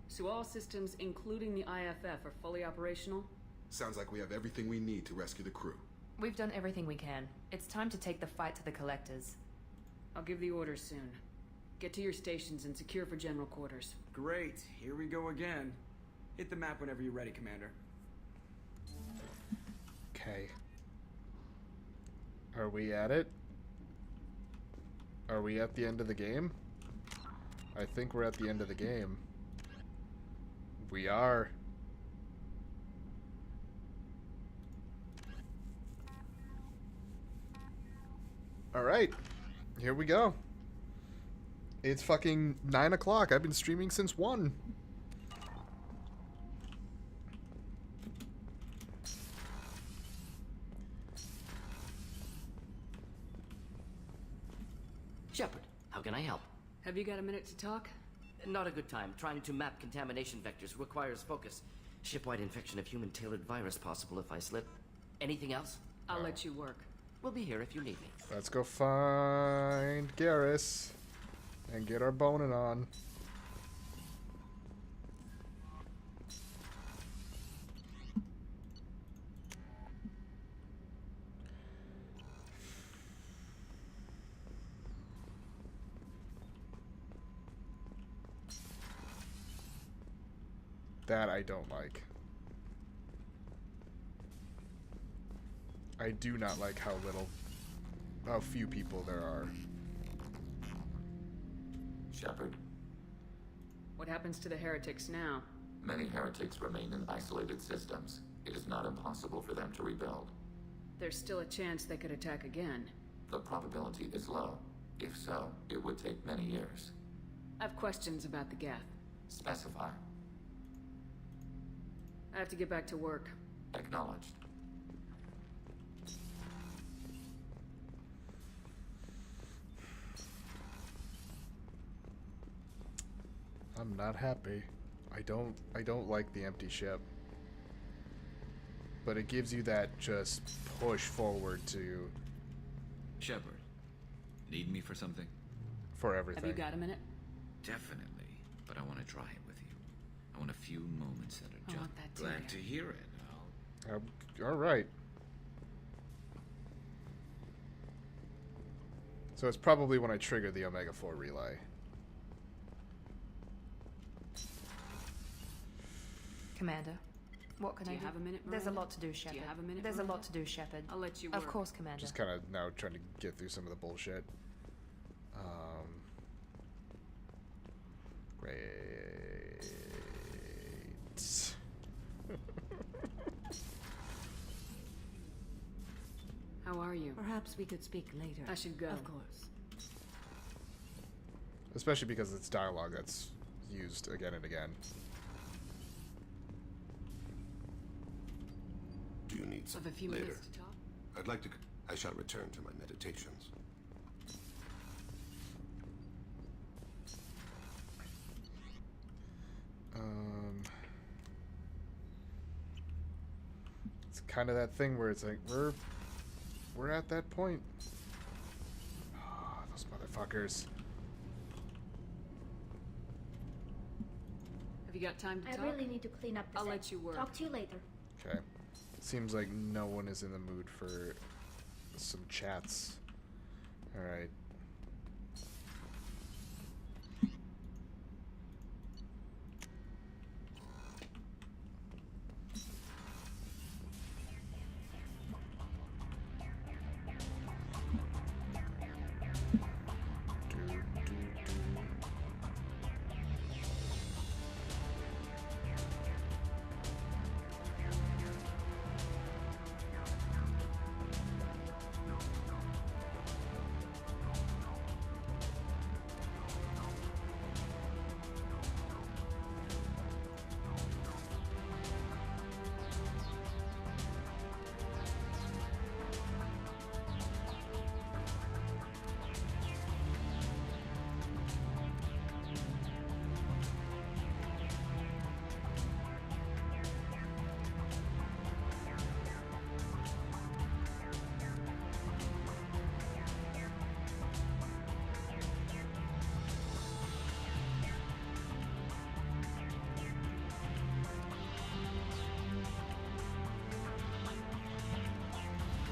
S16: So all systems, including the IFF, are fully operational?
S10: Sounds like we have everything we need to rescue the crew.
S11: We've done everything we can. It's time to take the fight to the collectors.
S16: I'll give the orders soon. Get to your stations and secure for general quarters.
S17: Great. Here we go again. Hit the map whenever you're ready, Commander.
S1: Okay. Are we at it? Are we at the end of the game? I think we're at the end of the game. We are. Alright. Here we go. It's fucking 9 o'clock. I've been streaming since 1.
S15: Shepard, how can I help?
S16: Have you got a minute to talk?
S15: Not a good time. Trying to map contamination vectors requires focus. Shipwide infection of human-tailored virus possible if I slip. Anything else?
S16: I'll let you work.
S15: We'll be here if you need me.
S1: Let's go find Garrus and get our boning on. That I don't like. I do not like how few people there are.
S3: Shepard,
S16: What happens to the heretics now?
S3: many heretics remain in isolated systems. It is not impossible for them to rebuild.
S16: There's still a chance they could attack again.
S3: The probability is low. If so, it would take many years.
S16: I have questions about the Geth.
S3: Specify.
S16: I have to get back to work.
S3: Acknowledged.
S1: I'm not happy. I don't like the empty ship. But it gives you that just push forward to
S12: Shepard, need me for something?
S1: for everything.
S16: Have you got a minute?
S12: Definitely, but I want to try it with you. I want a few moments that are
S16: I
S12: just
S16: want that too.
S12: glad to hear it.
S1: All right. So it's probably when I trigger the Omega-4 relay.
S11: Commander, what can
S16: Do
S11: I
S16: you
S11: do?
S16: have a minute,
S11: There's a
S16: Miranda?
S11: lot to do, Shepard.
S16: have a minute,
S11: There's a lot
S16: Miranda?
S11: to do, Shepard.
S16: I'll let you
S11: Of
S16: work.
S11: course, Commander.
S1: Just kind of now trying to get through some of the bullshit. Great.
S16: are you?
S9: Perhaps we could speak later.
S16: I should go.
S9: Of course.
S1: Especially because it's dialogue that's used again and again.
S10: Do you need some
S16: Have a few
S10: later?
S16: minutes to talk?
S10: I'd like to... I shall return to my meditations.
S1: It's kind of that thing where it's like, we're at that point. Oh, those motherfuckers.
S16: Have you got time to
S7: I
S16: talk?
S7: really need to clean up this.
S16: I'll let you work.
S7: Talk to you later.
S1: Okay. Seems like no one is in the mood for some chats. Alright.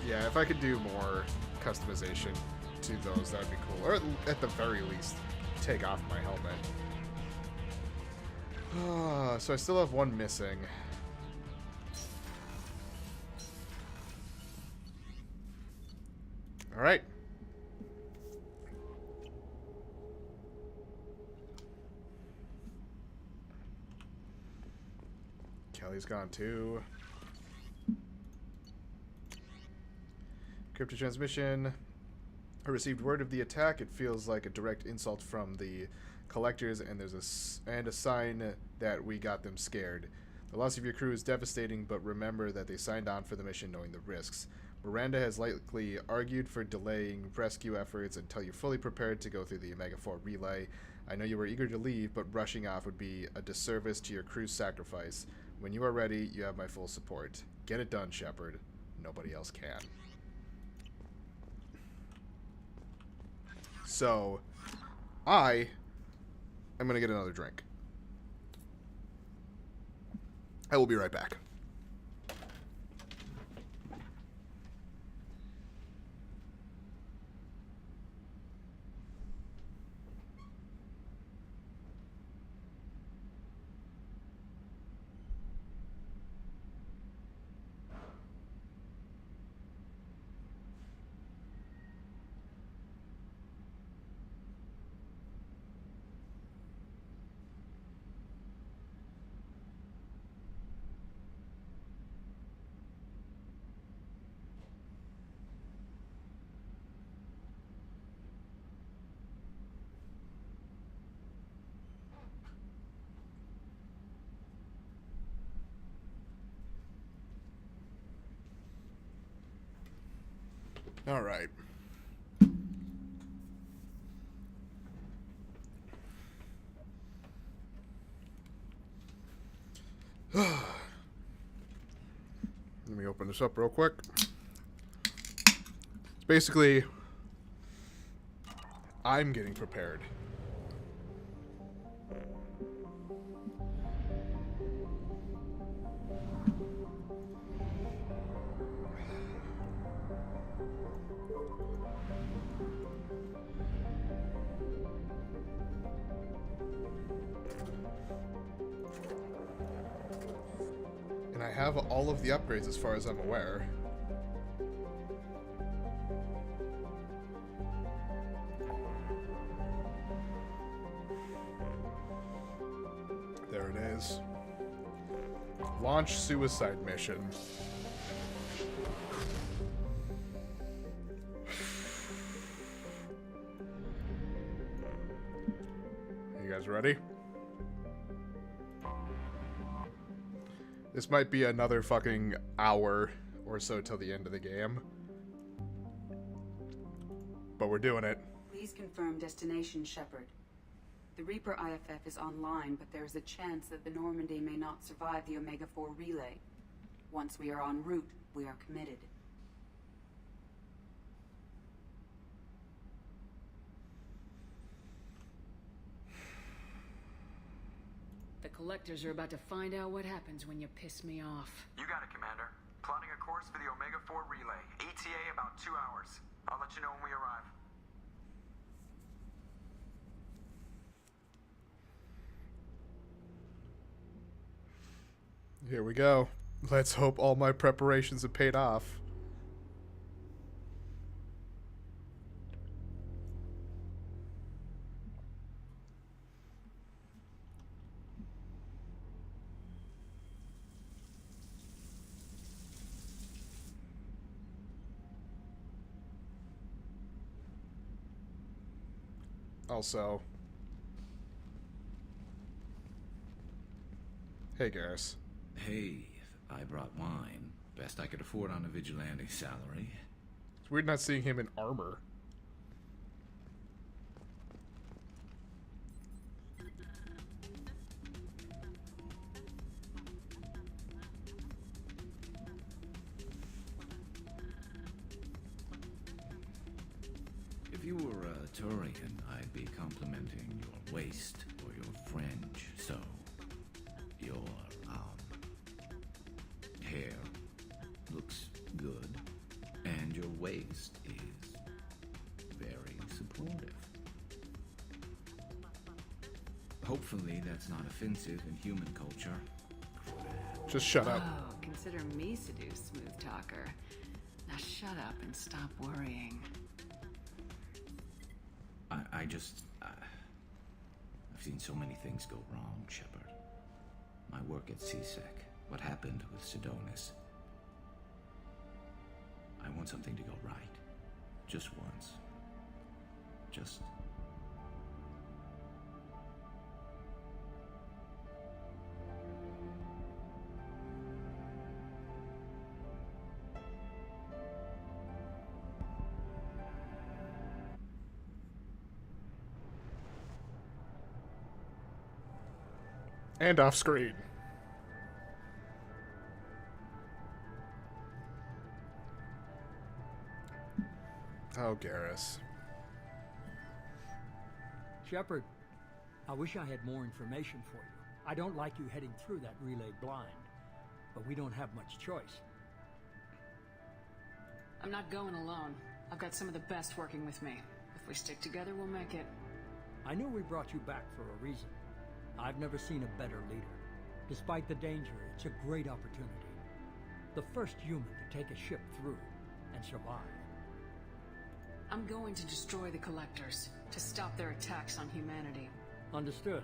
S1: Yeah, if I could do more customization to those, that'd be cool. Or at the very least, take off my helmet. So I still have one missing. Alright. Kelly's gone too. Crypto transmission. I received word of the attack. It feels like a direct insult from the collectors, and there's a sign that we got them scared. The loss of your crew is devastating, but remember that they signed on for the mission knowing the risks. Miranda has likely argued for delaying rescue efforts until you're fully prepared to go through the Omega 4 relay. I know you were eager to leave, but rushing off would be a disservice to your crew's sacrifice. When you are ready, you have my full support. Get it done, Shepard. Nobody else can. So, I am going to get another drink. I will be right back. All right. Let me open this up real quick. Basically, I'm getting prepared. And I have all of the upgrades as far as I'm aware. There it is. Launch suicide mission. guys ready? This might be another fucking hour or so till the end of the game. But we're doing it.
S8: Please confirm destination, Shepard. The Reaper IFF is online, but there is a chance that the Normandy may not survive the Omega-4 relay. Once we are en route, we are committed.
S16: The collectors are about to find out what happens when you piss me off.
S6: You got it, Commander. Plotting a course for the Omega-4 relay. ETA about 2 hours. I'll let you know when we arrive.
S1: Here we go. Let's hope all my preparations have paid off. Also, hey, Garrus.
S12: Hey, I brought wine. Best I could afford on a vigilante salary.
S1: It's weird not seeing him in armor.
S12: If you were a Turian, I'd be complimenting your waist or your fringe, so your, hair looks good, and your waist is very supportive. Hopefully that's not offensive in human culture.
S1: Just shut up.
S4: Oh, consider me seduced, smooth talker. Now shut up and stop worrying.
S12: I've seen so many things go wrong, Shepard. My work at CSEC, what happened with Sidonis. I want something to go right. Just once. Just...
S1: And off screen. Oh, Garrus.
S14: Shepard, I wish I had more information for you. I don't like you heading through that relay blind, but we don't have much choice.
S4: I'm not going alone. I've got some of the best working with me. If we stick together, we'll make it.
S14: I knew we brought you back for a reason. I've never seen a better leader. Despite the danger, it's a great opportunity. The first human to take a ship through and survive.
S4: I'm going to destroy the Collectors, to stop their attacks on humanity.
S14: Understood.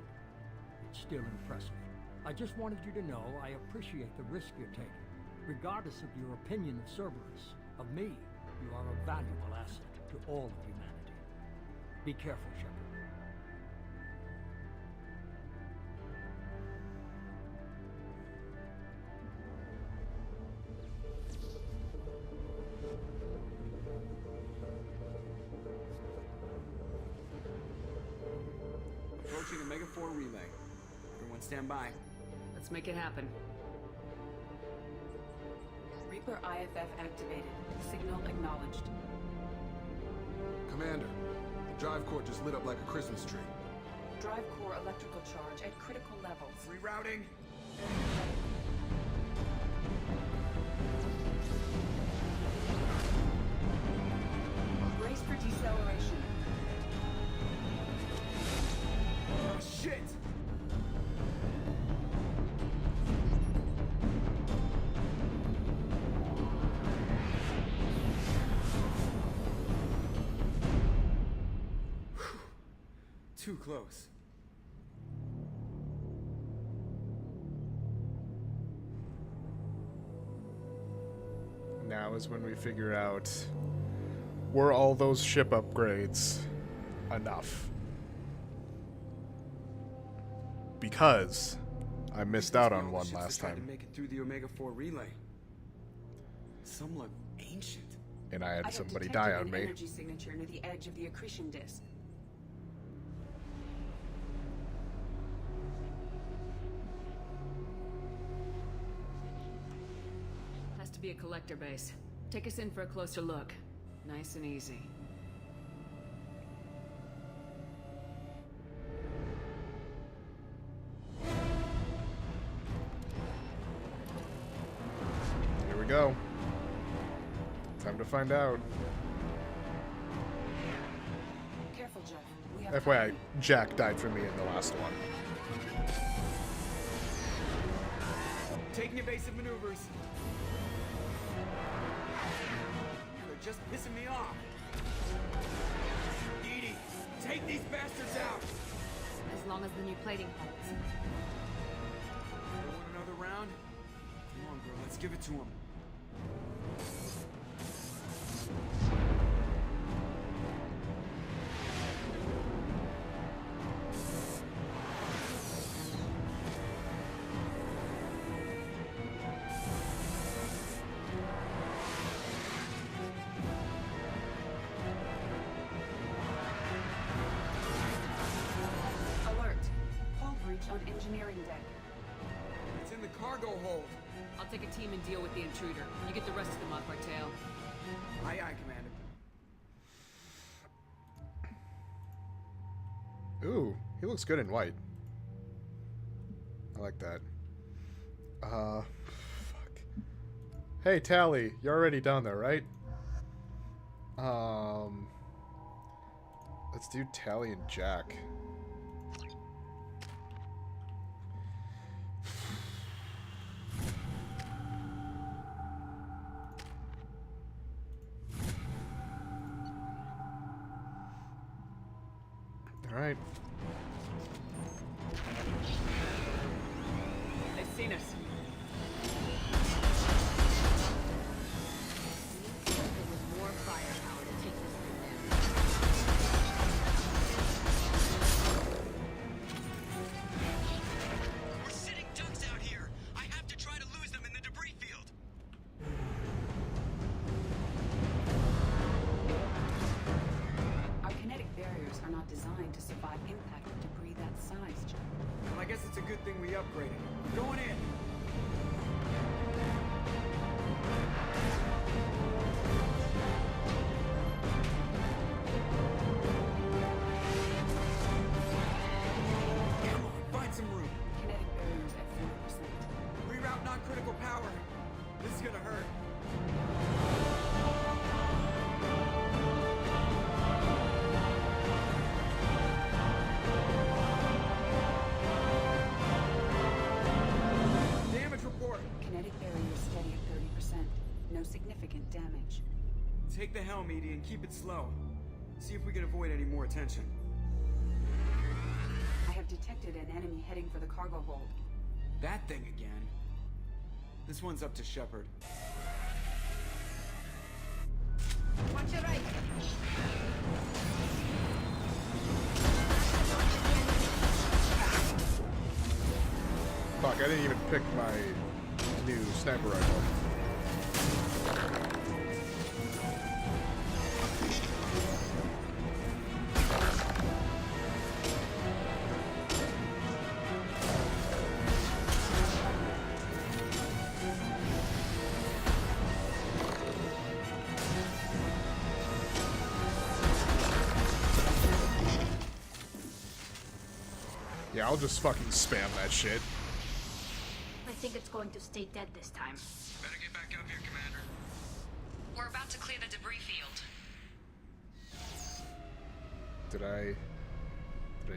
S14: It's still impressive. I just wanted you to know I appreciate the risk you're taking. Regardless of your opinion of Cerberus, of me, you are a valuable asset to all of humanity. Be careful, Shepard.
S17: Approaching Omega-4 relay. Everyone stand by.
S4: Let's make it happen.
S8: Reaper IFF activated. Signal acknowledged.
S10: Commander, the drive core just lit up like a Christmas tree.
S8: Drive core electrical charge at critical levels.
S17: Rerouting.
S8: Brace for deceleration.
S17: Oh, shit! Too close.
S1: Now is when we figure out, were all those ship upgrades enough? because I missed out on
S17: All the
S1: one
S17: ships that
S1: last
S17: tried
S1: time,
S17: to make it through the Omega-4 relay. Some look ancient.
S1: and I had
S8: I have
S1: somebody
S8: detected
S1: die on
S8: an
S1: me.
S8: energy signature near the edge of the accretion disk.
S16: Has to be a collector base. Take us in for a closer look. Nice and easy.
S1: Here we go. Time to find out.
S8: Careful, Jeff. We have
S1: FYI,
S8: company.
S1: Jack died for me in the last one.
S17: Taking evasive maneuvers. They're just pissing me off. Edie, take these bastards out.
S16: As long as the new plating holds.
S17: You want another round? Come on, girl, let's give it to him.
S8: Alert. Hull breach on engineering deck.
S17: It's in the cargo hold.
S16: I'll take a team and deal with the intruder. You get the rest of them off our tail.
S17: Aye, aye, Commander.
S1: Ooh, he looks good in white. I like that. Fuck. Hey, Tally, you're already down there, right? Let's do Tally and Jack. All right.
S16: They've seen us. With more firepower to take this thing down.
S6: We're sitting ducks out here. I have to try to lose them in the debris field.
S8: Our kinetic barriers are not designed to survive impact of debris that size, Jeff.
S17: Well, I guess it's a good thing we upgraded. Going in. Come on, find some room.
S8: Kinetic barriers at 40%.
S17: Reroute non-critical power. This is gonna hurt. Damage report.
S8: Kinetic barriers steady at 30%. No significant damage.
S17: Take the helm, Edie, and keep it slow. See if we can avoid any more attention.
S8: I have detected an enemy heading for the cargo hold.
S17: That thing again. This one's up to Shepard.
S7: Watch your right.
S1: Fuck, I didn't even pick my new sniper rifle. Yeah, I'll just fucking spam that shit.
S7: I think it's going to stay dead this time.
S6: Better get back up here, Commander.
S4: We're about to clear the debris field.
S1: Did I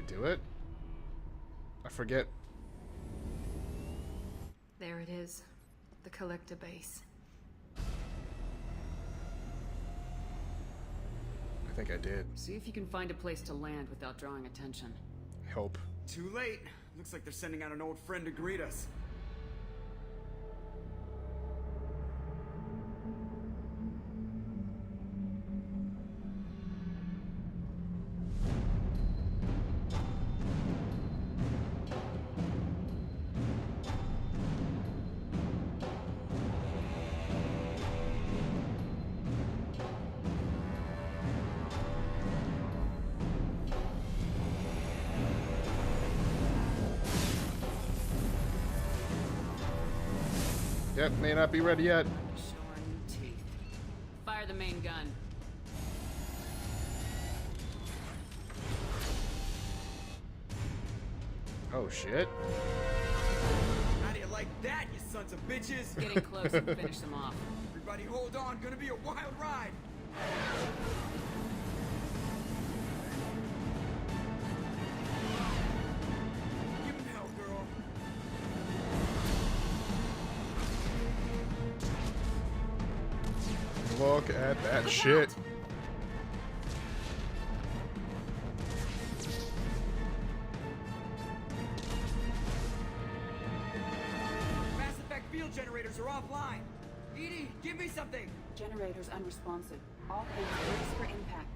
S1: do it? I forget.
S11: There it is. The collector base.
S1: I think I did.
S16: See if you can find a place to land without drawing attention.
S1: I hope.
S17: Too late. Looks like they're sending out an old friend to greet us.
S1: Yep, may not be ready yet.
S16: Showing teeth. Fire the main gun.
S1: Oh shit.
S17: How do you like that, you sons of bitches?
S16: Getting close and finish them off.
S17: Everybody hold on, gonna be a wild ride. Give him hell, girl.
S1: Look at that shit.
S17: Mass Effect field generators are offline. Edie, give me something.
S8: Generators unresponsive. All hands brace for impact.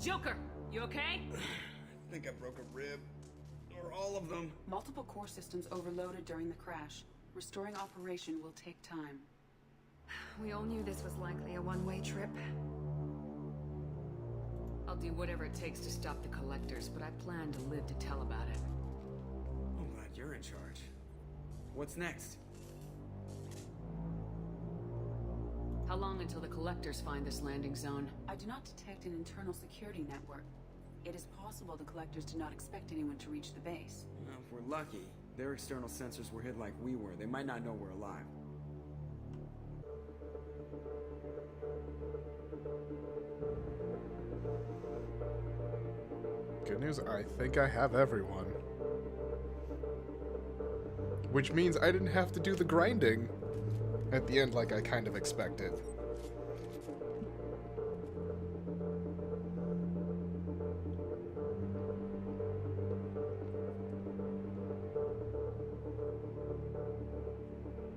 S16: Joker, you okay?
S17: I think I broke a rib. Or all of them.
S8: Multiple core systems overloaded during the crash. Restoring operation will take time.
S11: We all knew this was likely a one-way trip.
S16: I'll do whatever it takes to stop the collectors, but I plan to live to tell about it.
S17: I'm glad you're in charge. What's next?
S16: How long until the collectors find this landing zone?
S8: I do not detect an internal security network. It is possible the collectors do not expect anyone to reach the base.
S17: Well, if we're lucky, their external sensors were hit like we were. They might not know we're alive.
S1: Good news, I think I have everyone. Which means I didn't have to do the grinding at the end like I kind of expected.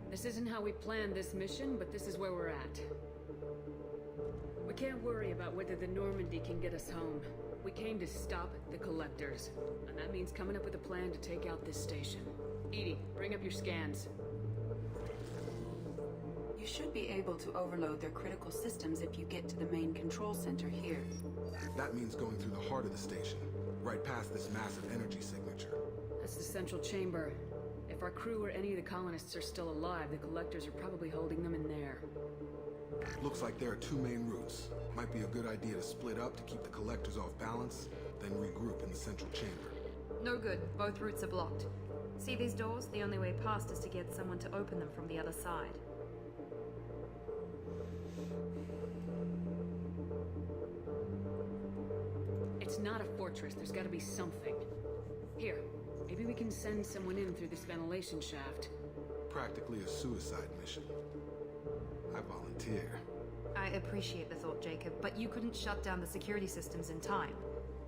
S16: This isn't how we planned this mission, but this is where we're at. We can't worry about whether the Normandy can get us home. We came to stop the collectors, and that means coming up with a plan to take out this station. Edie, bring up your scans.
S8: You should be able to overload their critical systems if you get to the main control center here.
S18: That means going through the heart of the station, right past this massive energy signature.
S16: That's the central chamber. If our crew or any of the colonists are still alive, the collectors are probably holding them in there.
S18: Looks like there are two main routes. Might be a good idea to split up to keep the collectors off balance, then regroup in the central chamber.
S11: No good. Both routes are blocked. See these doors? The only way past is to get someone to open them from the other side.
S16: It's not a fortress. There's got to be something. Here, maybe we can send someone in through this ventilation shaft.
S18: Practically a suicide mission. I volunteer.
S11: I appreciate the thought, Jacob, but you couldn't shut down the security systems in time.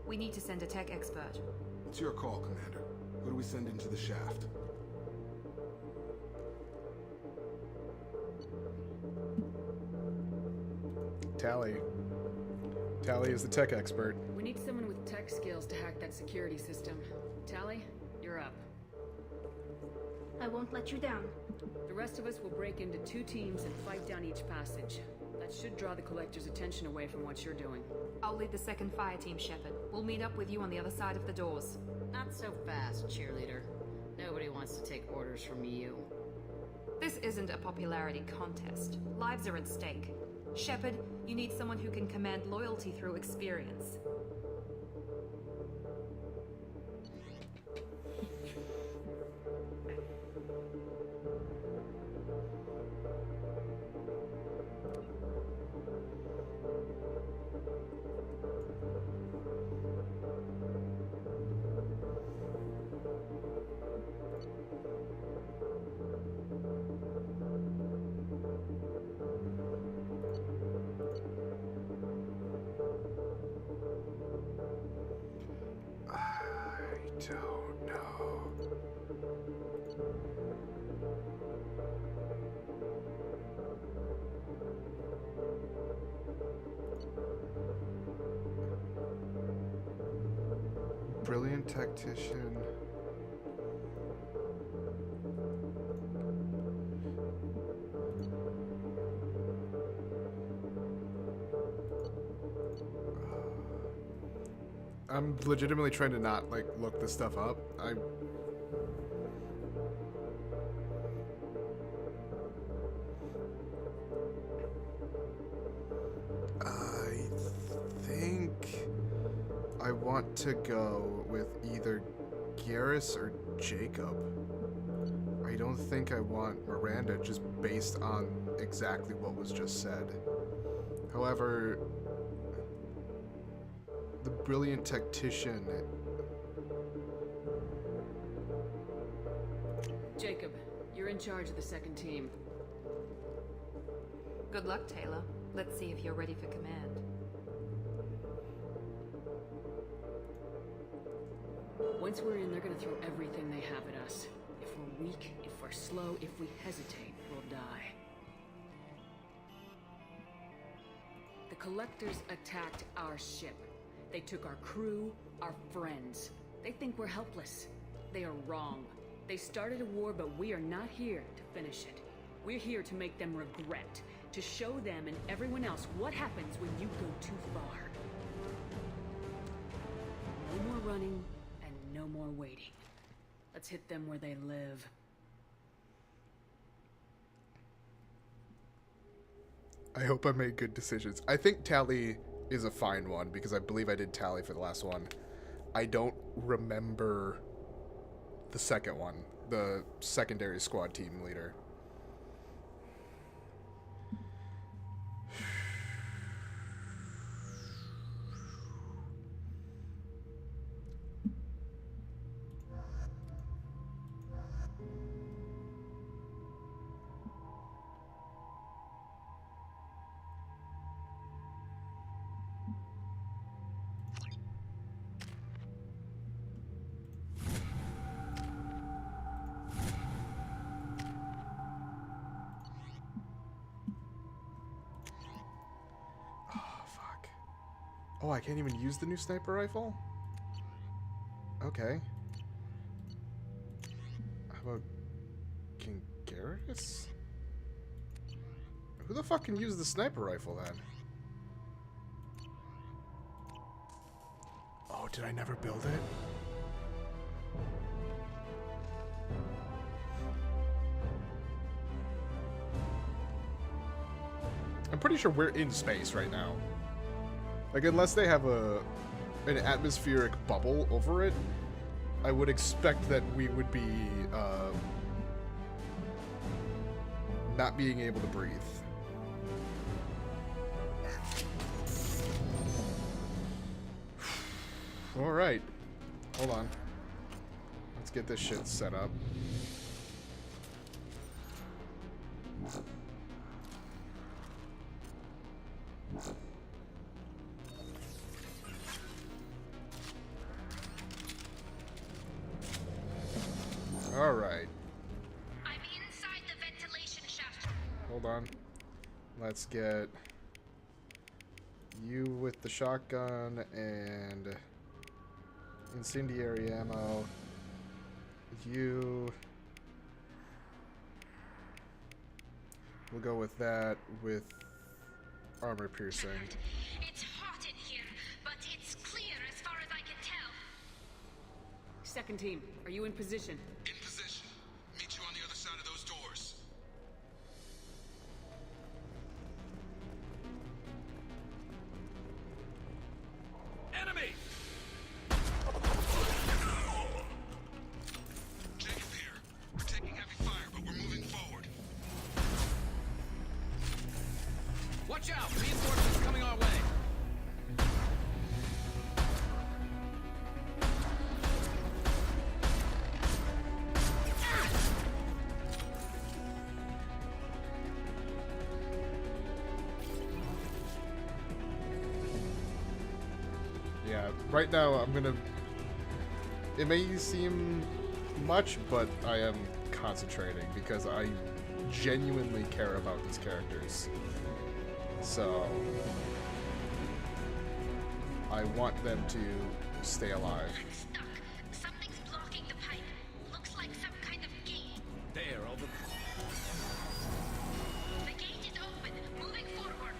S11: We need to send a tech expert.
S18: It's your call, Commander. Who do we send into the shaft?
S1: Tally. Tally is the tech expert.
S16: We need someone with tech skills to hack that security system. Tally, you're up.
S7: I won't let you down.
S16: The rest of us will break into 2 teams and fight down each passage. That should draw the collector's attention away from what you're doing.
S11: I'll lead the second fire team, Shepard. We'll meet up with you on the other side of the doors.
S19: Not so fast, cheerleader. Nobody wants to take orders from you.
S11: This isn't a popularity contest. Lives are at stake. Shepard, you need someone who can command loyalty through experience.
S1: Don't know. Brilliant tactician. I'm legitimately trying to not, like, look this stuff up. I think I want to go with either Garrus or Jacob. I don't think I want Miranda just based on exactly what was just said. However, the brilliant tactician...
S16: Jacob, you're in charge of the second team.
S11: Good luck, Taylor. Let's see if you're ready for command.
S16: Once we're in, they're gonna throw everything they have at us. If we're weak, if we're slow, if we hesitate, we'll die. The Collectors attacked our ship. They took our crew, our friends. They think we're helpless. They are wrong. They started a war, but we are not here to finish it. We're here to make them regret, to show them and everyone else what happens when you go too far. No more running, and no more waiting. Let's hit them where they live.
S1: I hope I made good decisions. I think Tally is a fine one, because I believe I did Tally for the last one. I don't remember the second one, the secondary squad team leader. Oh, I can't even use the new sniper rifle? Okay. How about King Garrus? Who the fuck can use the sniper rifle then? Oh, did I never build it? I'm pretty sure we're in space right now. Like, unless they have an atmospheric bubble over it, I would expect that we would be not being able to breathe. All right, hold on. Let's get this shit set up. All right.
S7: I'm inside the ventilation shaft.
S1: Hold on. Let's get you with the shotgun and incendiary ammo. You. We'll go with that with armor piercing.
S7: It's hot in here, but it's clear as far as I can tell.
S16: Second team, are you in position?
S18: In position. Meet you on the other side of those doors.
S6: Enemy!
S18: Jacob here. We're taking heavy fire, but we're moving forward.
S6: Watch out! Reinforcements coming our way!
S1: Yeah, right now I'm gonna... It may seem much, but I am concentrating because I genuinely care about these characters. So... I want them to stay alive.
S7: Stuck. Something's blocking the pipe. Looks like some kind of gate.
S6: There, over.
S7: The gate is open. Moving forward.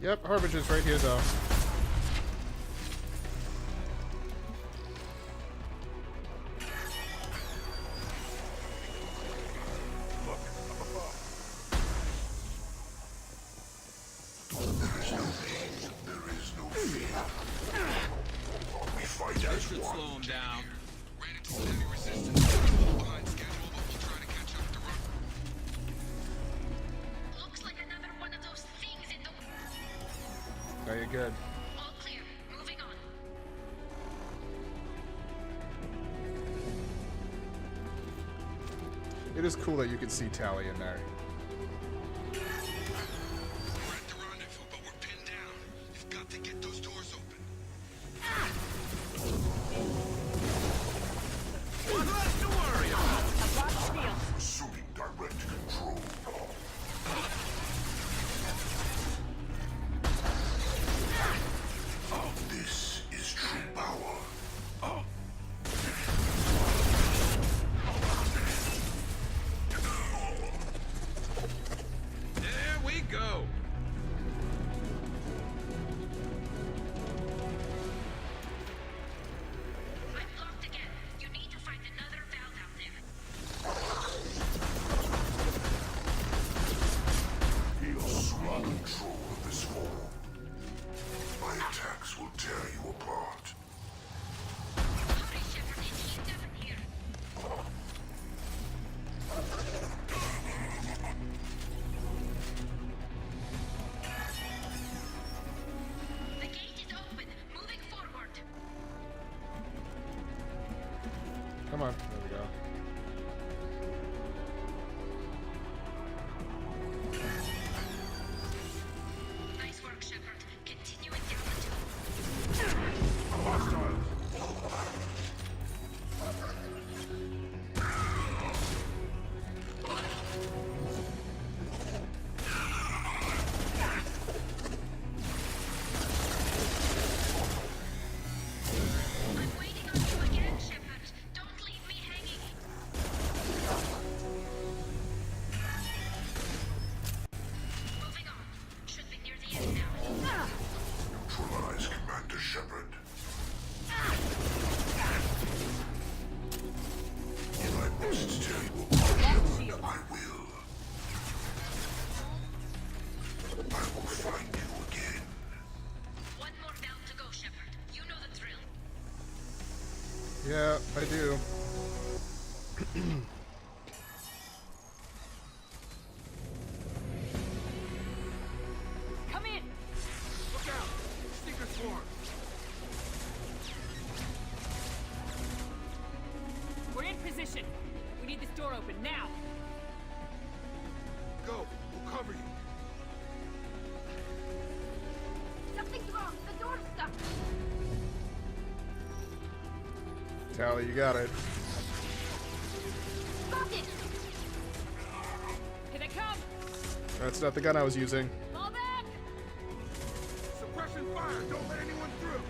S1: Yep, Harbinger's right here, though. Very good.
S7: All clear. Moving on.
S1: It is cool that you can see Tally in there.
S18: We're at the rendezvous, but we're pinned down. You've got to get those doors open.
S6: One less to worry about.
S5: I've got the deal. Assuming direct control. This is true power.
S6: There we go.
S7: I'm blocked again. You need to find another valve out there.
S5: Feel strong control of this form. My attacks will tear you apart.
S7: Hurry, Shepard. It's down here. The gate is open. Moving forward.
S1: Come on. There we go.
S7: Nice work, Shepard. Continuing down the tube. I'm waiting on you again, Shepard. Don't leave me hanging. Moving on. Should be near the end now.
S5: Neutralize Commander Shepard. If I must tear you apart, Shepard, I will. I will find you again.
S7: One more valve to go, Shepard. You know the drill.
S1: Yeah, I do.
S16: Come in!
S6: Look out. Stinker swarm.
S16: We're in position. We need this door open now.
S18: Go. We'll cover you.
S7: Something's wrong. The door's stuck.
S1: Tally, you got it.
S7: Got it.
S16: Here they come!
S1: That's not the gun I was using.
S16: Fall back!
S18: Suppression fire. Don't let anyone through.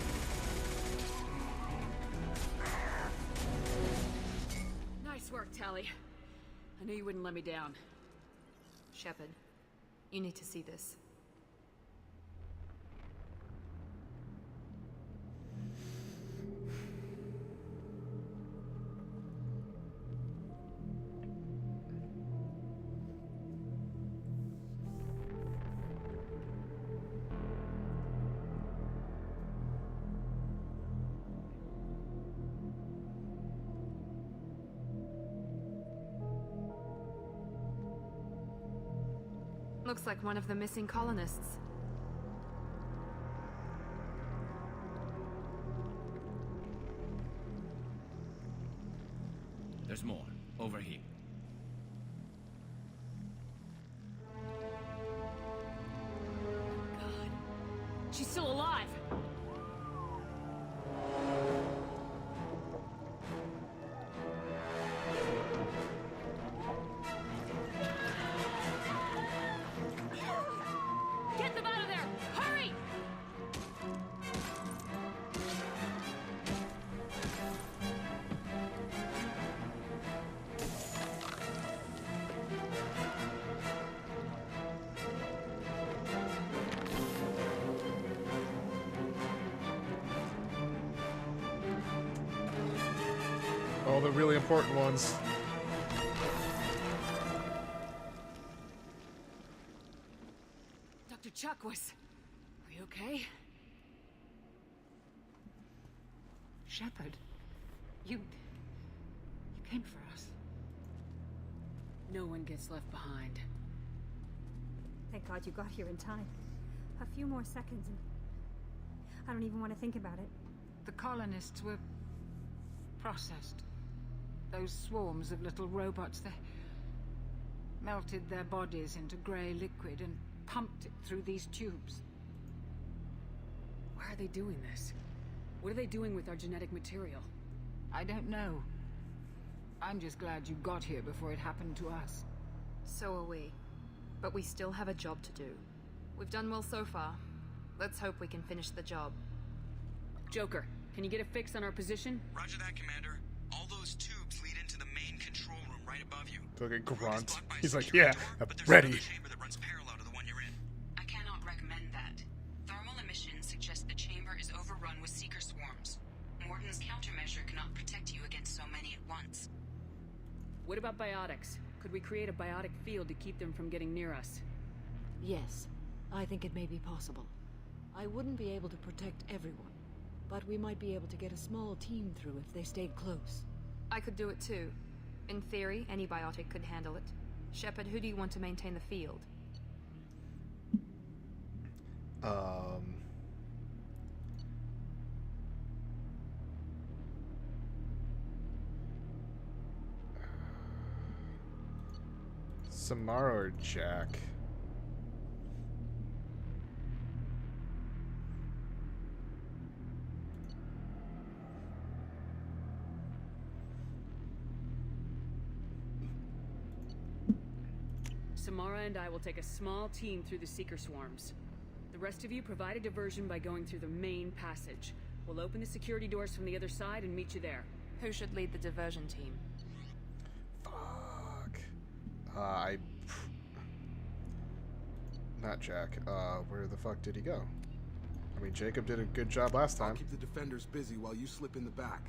S16: Nice work, Tally. I knew you wouldn't let me down. Shepard, you need to see this. Looks like one of the missing colonists.
S12: There's more. Over here.
S16: God. She's still alive! Get them out of there! Hurry!
S1: All the really important ones.
S16: Dr. Chakwas, are you okay?
S20: Shepard, you came for us.
S16: No one gets left behind.
S13: Thank God you got here in time. A few more seconds and I don't even want to think about it.
S20: The colonists were processed. Those swarms of little robots, they melted their bodies into grey liquid and pumped it through these tubes.
S16: Why are they doing this? What are they doing with our genetic material?
S20: I don't know. I'm just glad you got here before it happened to us.
S11: So are we. But we still have a job to do. We've done well so far. Let's hope we can finish the job.
S16: Joker, can you get a fix on our position?
S17: Roger that, Commander. All those tubes lead into the main control room right above you.
S1: Fucking grunt. He's like, yeah, I'm ready.
S17: Chamber that runs parallel to the one you're in.
S8: I cannot recommend that. Thermal emissions suggest the chamber is overrun with seeker swarms. Morden's countermeasure cannot protect you against so many at once.
S16: What about biotics? Could we create a biotic field to keep them from getting near us?
S9: Yes, I think it may be possible. I wouldn't be able to protect everyone, but we might be able to get a small team through if they stayed close.
S11: I could do it too. In theory, any biotic could handle it. Shepard, who do you want to maintain the field?
S1: Samara or Jack?
S16: Samara and I will take a small team through the seeker swarms. The rest of you provide a diversion by going through the main passage. We'll open the security doors from the other side and meet you there.
S11: Who should lead the diversion team?
S1: Fuck. Not Jack. Where the fuck did he go? I mean, Jacob did a good job last time.
S18: I'll keep the defenders busy while you slip in the back.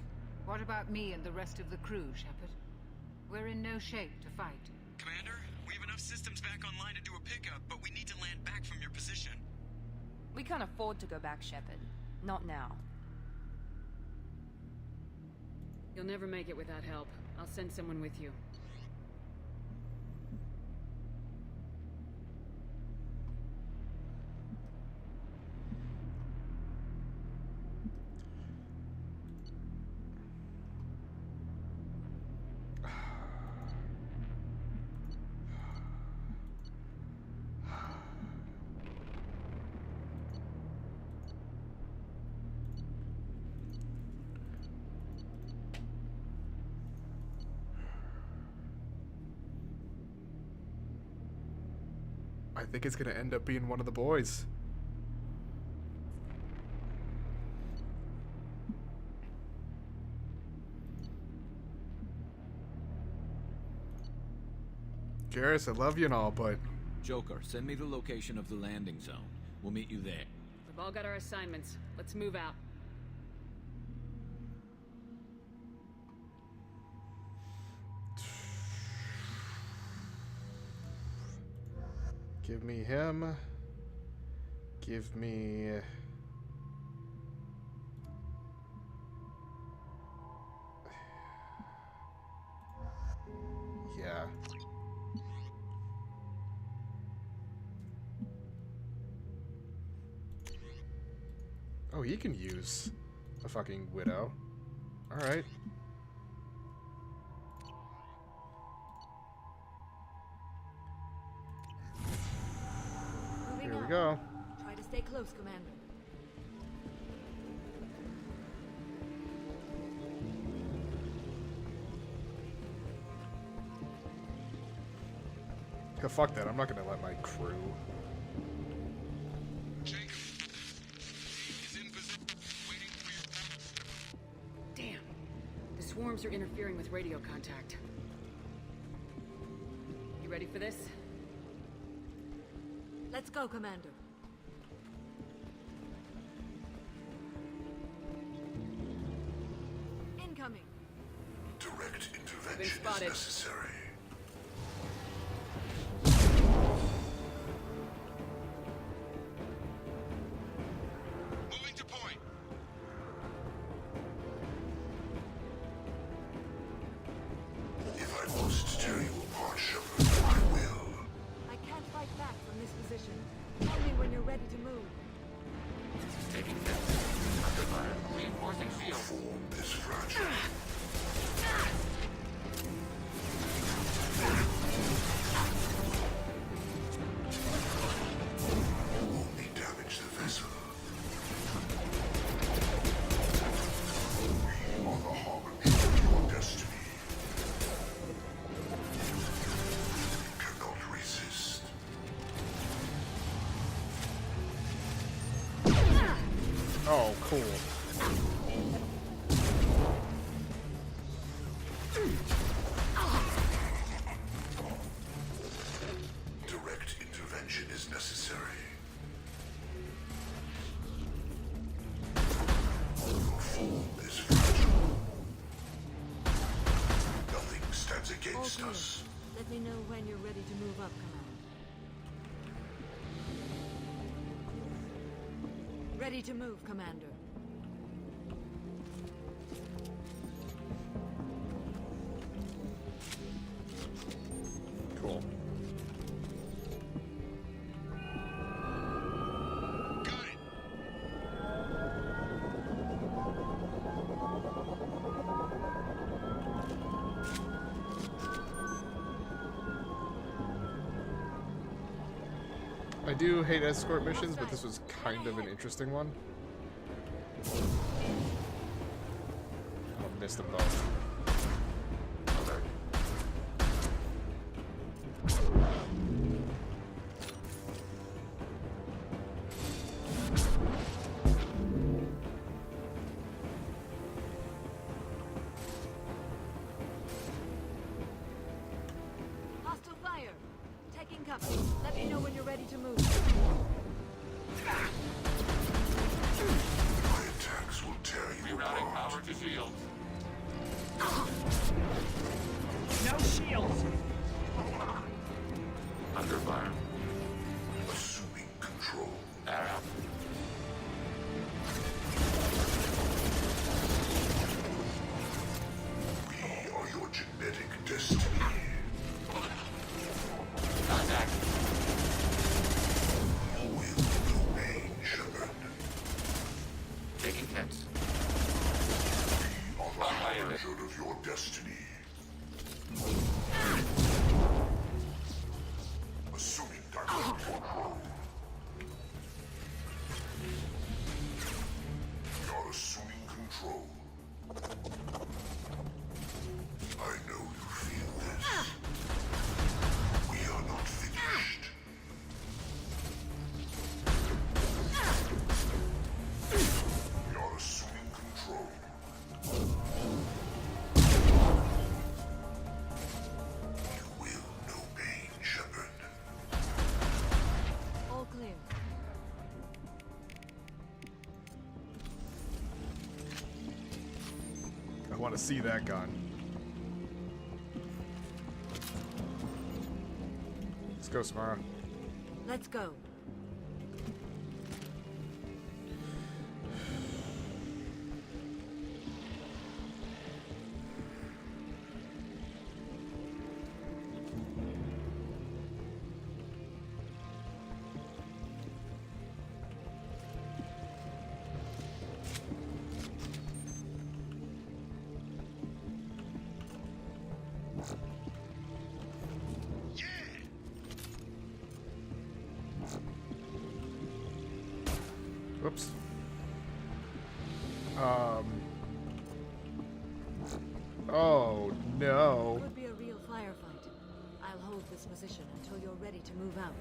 S20: What about me and the rest of the crew, Shepard? We're in no shape to fight.
S17: Commander, we have enough systems back online to do a pickup, but we need to land back from your position.
S11: We can't afford to go back, Shepard. Not now.
S16: You'll never make it without help. I'll send someone with you.
S1: I think it's gonna end up being one of the boys. Garrus, I love you and all, but...
S12: Joker, send me the location of the landing zone. We'll meet you there.
S16: We've all got our assignments. Let's move out.
S1: Give me him. Give me... Yeah. Oh, he can use a fucking widow. Alright. Here we go.
S9: Try to stay close, Commander.
S1: Yeah, fuck that. I'm not gonna let my crew.
S16: Damn. The swarms are interfering with radio contact. You ready for this?
S9: Let's go, Commander.
S20: Incoming.
S5: To Direct
S16: Been
S5: intervention is
S16: spotted.
S5: necessary.
S6: Moving to point.
S5: If I must tear you apart, Shepard, I will.
S9: I can't fight back from this position. Tell me when you're ready to move.
S3: Taking steps. Under fire. Reinforcing shield.
S5: Form is fragile. You only damage the vessel. We are the harbinger of your destiny. You cannot resist.
S1: Oh, cool.
S5: Direct intervention is necessary. Your form is fragile. Nothing stands
S9: All
S5: against
S9: clear.
S5: us.
S9: Let me know when you're ready to move up, Command. Ready to move, Commander.
S1: Cool.
S6: Got it.
S1: I do hate escort missions, but this was kind of an interesting one. I missed them both.
S3: Alert.
S9: Hostile fire! Taking cover. Let me know when you're ready to move.
S5: My attacks will tear you
S3: Rerouting
S5: apart.
S3: power to shields.
S6: No shields.
S3: Under fire.
S5: Assuming control.
S3: Arrow.
S5: We are your genetic destiny.
S3: Contact.
S5: You will know pain, Shepard.
S3: Taking hits.
S5: We are the harbinger of your destiny. Assuming direct control. We are assuming control. I know you feel this. We are not finished. We are assuming control. You will know pain, Shepard.
S9: All clear.
S1: I want to see that gun. Let's go, Samara.
S9: Let's go.
S1: Whoops. Oh, no.
S9: Could be a real firefight. I'll hold this position until you're ready to move out.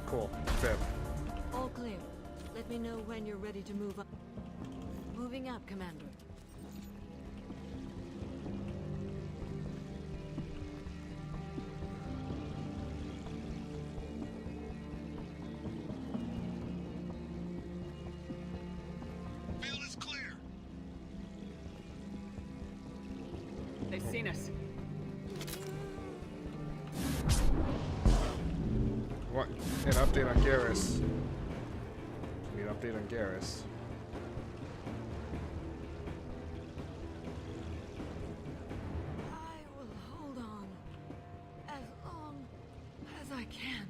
S1: cool. Fib.
S9: All clear. Let me know when you're ready to move up. Moving up, Commander.
S6: Field is clear.
S16: They've seen us.
S1: What? An update on Garrus. Need an update on Garrus.
S9: I will hold on as long as I can.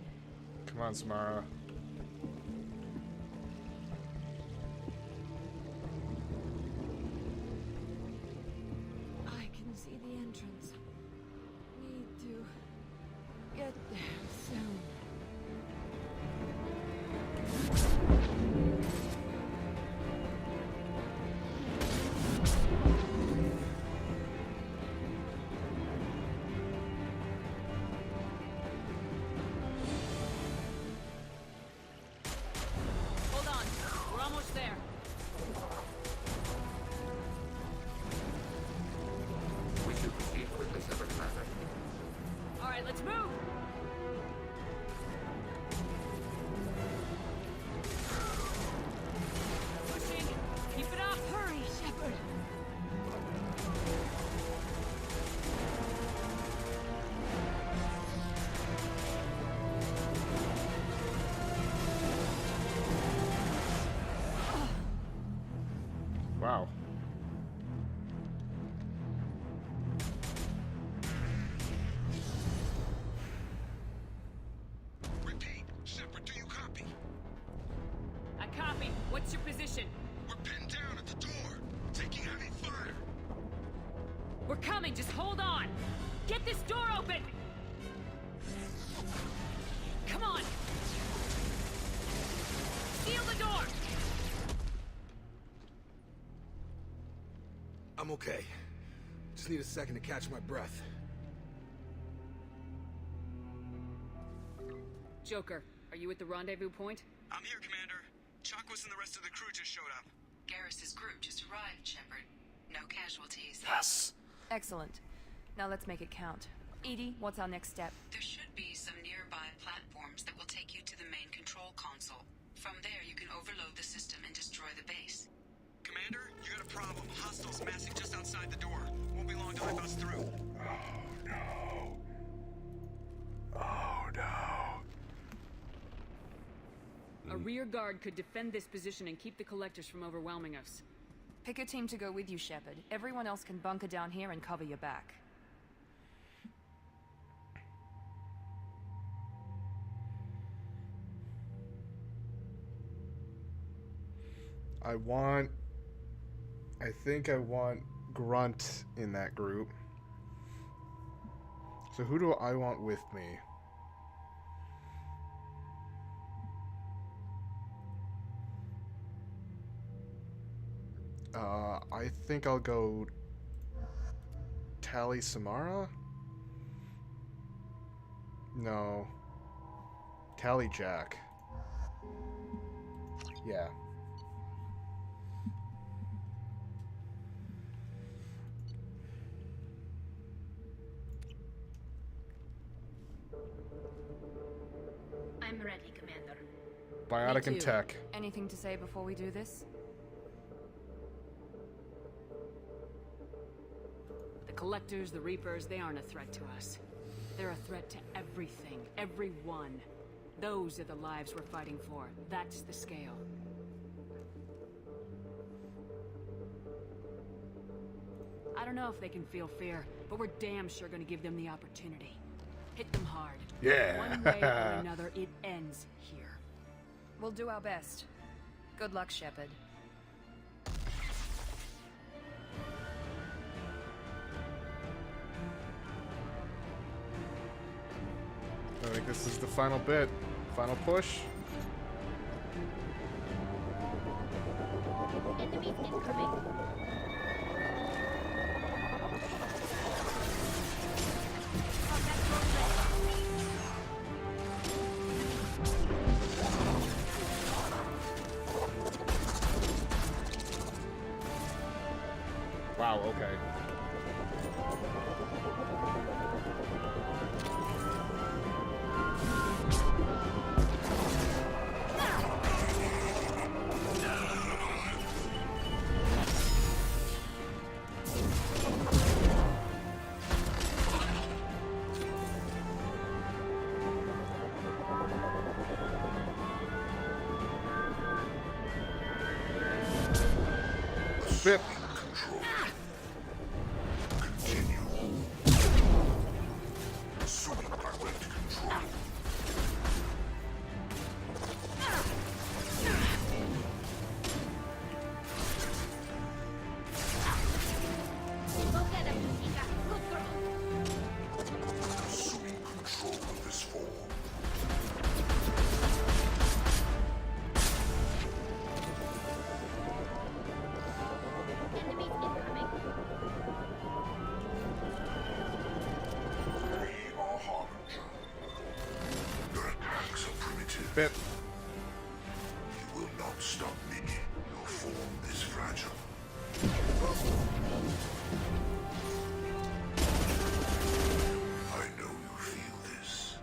S1: Come on, Samara.
S9: I can see the entrance. Need to get there soon.
S16: Hold on. We're almost there.
S3: We should proceed quickly, Shepard Commander.
S16: All right, let's move. Pushing. Keep it up.
S9: Hurry, Shepard.
S1: Wow.
S6: Repeat. Shepard, do you copy?
S16: I copy. What's your position?
S6: We're pinned down at the door. Taking heavy fire.
S16: We're coming. Just hold on. Get this door open. Come on. Seal the door.
S18: I'm okay. Just need a second to catch my breath.
S16: Joker, are you at the rendezvous point?
S17: I'm here, Commander. Chakwas and the rest of the crew just showed up.
S8: Garrus's group just arrived, Shepard. No casualties.
S1: Yes.
S11: Excellent. Now let's make it count. Edie, what's our next step?
S8: There should be some nearby platforms that will take you to the main control console. From there, you can overload the system and destroy the base.
S17: Commander, you got a problem. Hostiles massing just outside the door. Won't be long till they bust through.
S1: Oh no.
S16: A rear guard could defend this position and keep the collectors from overwhelming us.
S11: Pick a team to go with you, Shepard. Everyone else can bunker down here and cover your back.
S1: I think I want Grunt in that group. So who do I want with me? I think I'll go Tali Samara? No. Tali Jack. Yeah.
S7: I'm ready, Commander.
S1: Biotic
S11: Me
S1: and
S11: too.
S1: tech.
S11: Anything to say before we do this?
S16: The Collectors, the Reapers, they aren't a threat to us. They're a threat to everything, everyone. Those are the lives we're fighting for. That's the scale. I don't know if they can feel fear, but we're damn sure gonna give them the opportunity. Hit them hard.
S1: Yeah.
S16: One way or another, it ends here.
S11: We'll do our best. Good luck, Shepard.
S1: I think this is the final bit. Final push.
S7: Enemies incoming.
S1: okay. Bip. Bip.
S5: You will not stop me. Your form is fragile. I know you feel this.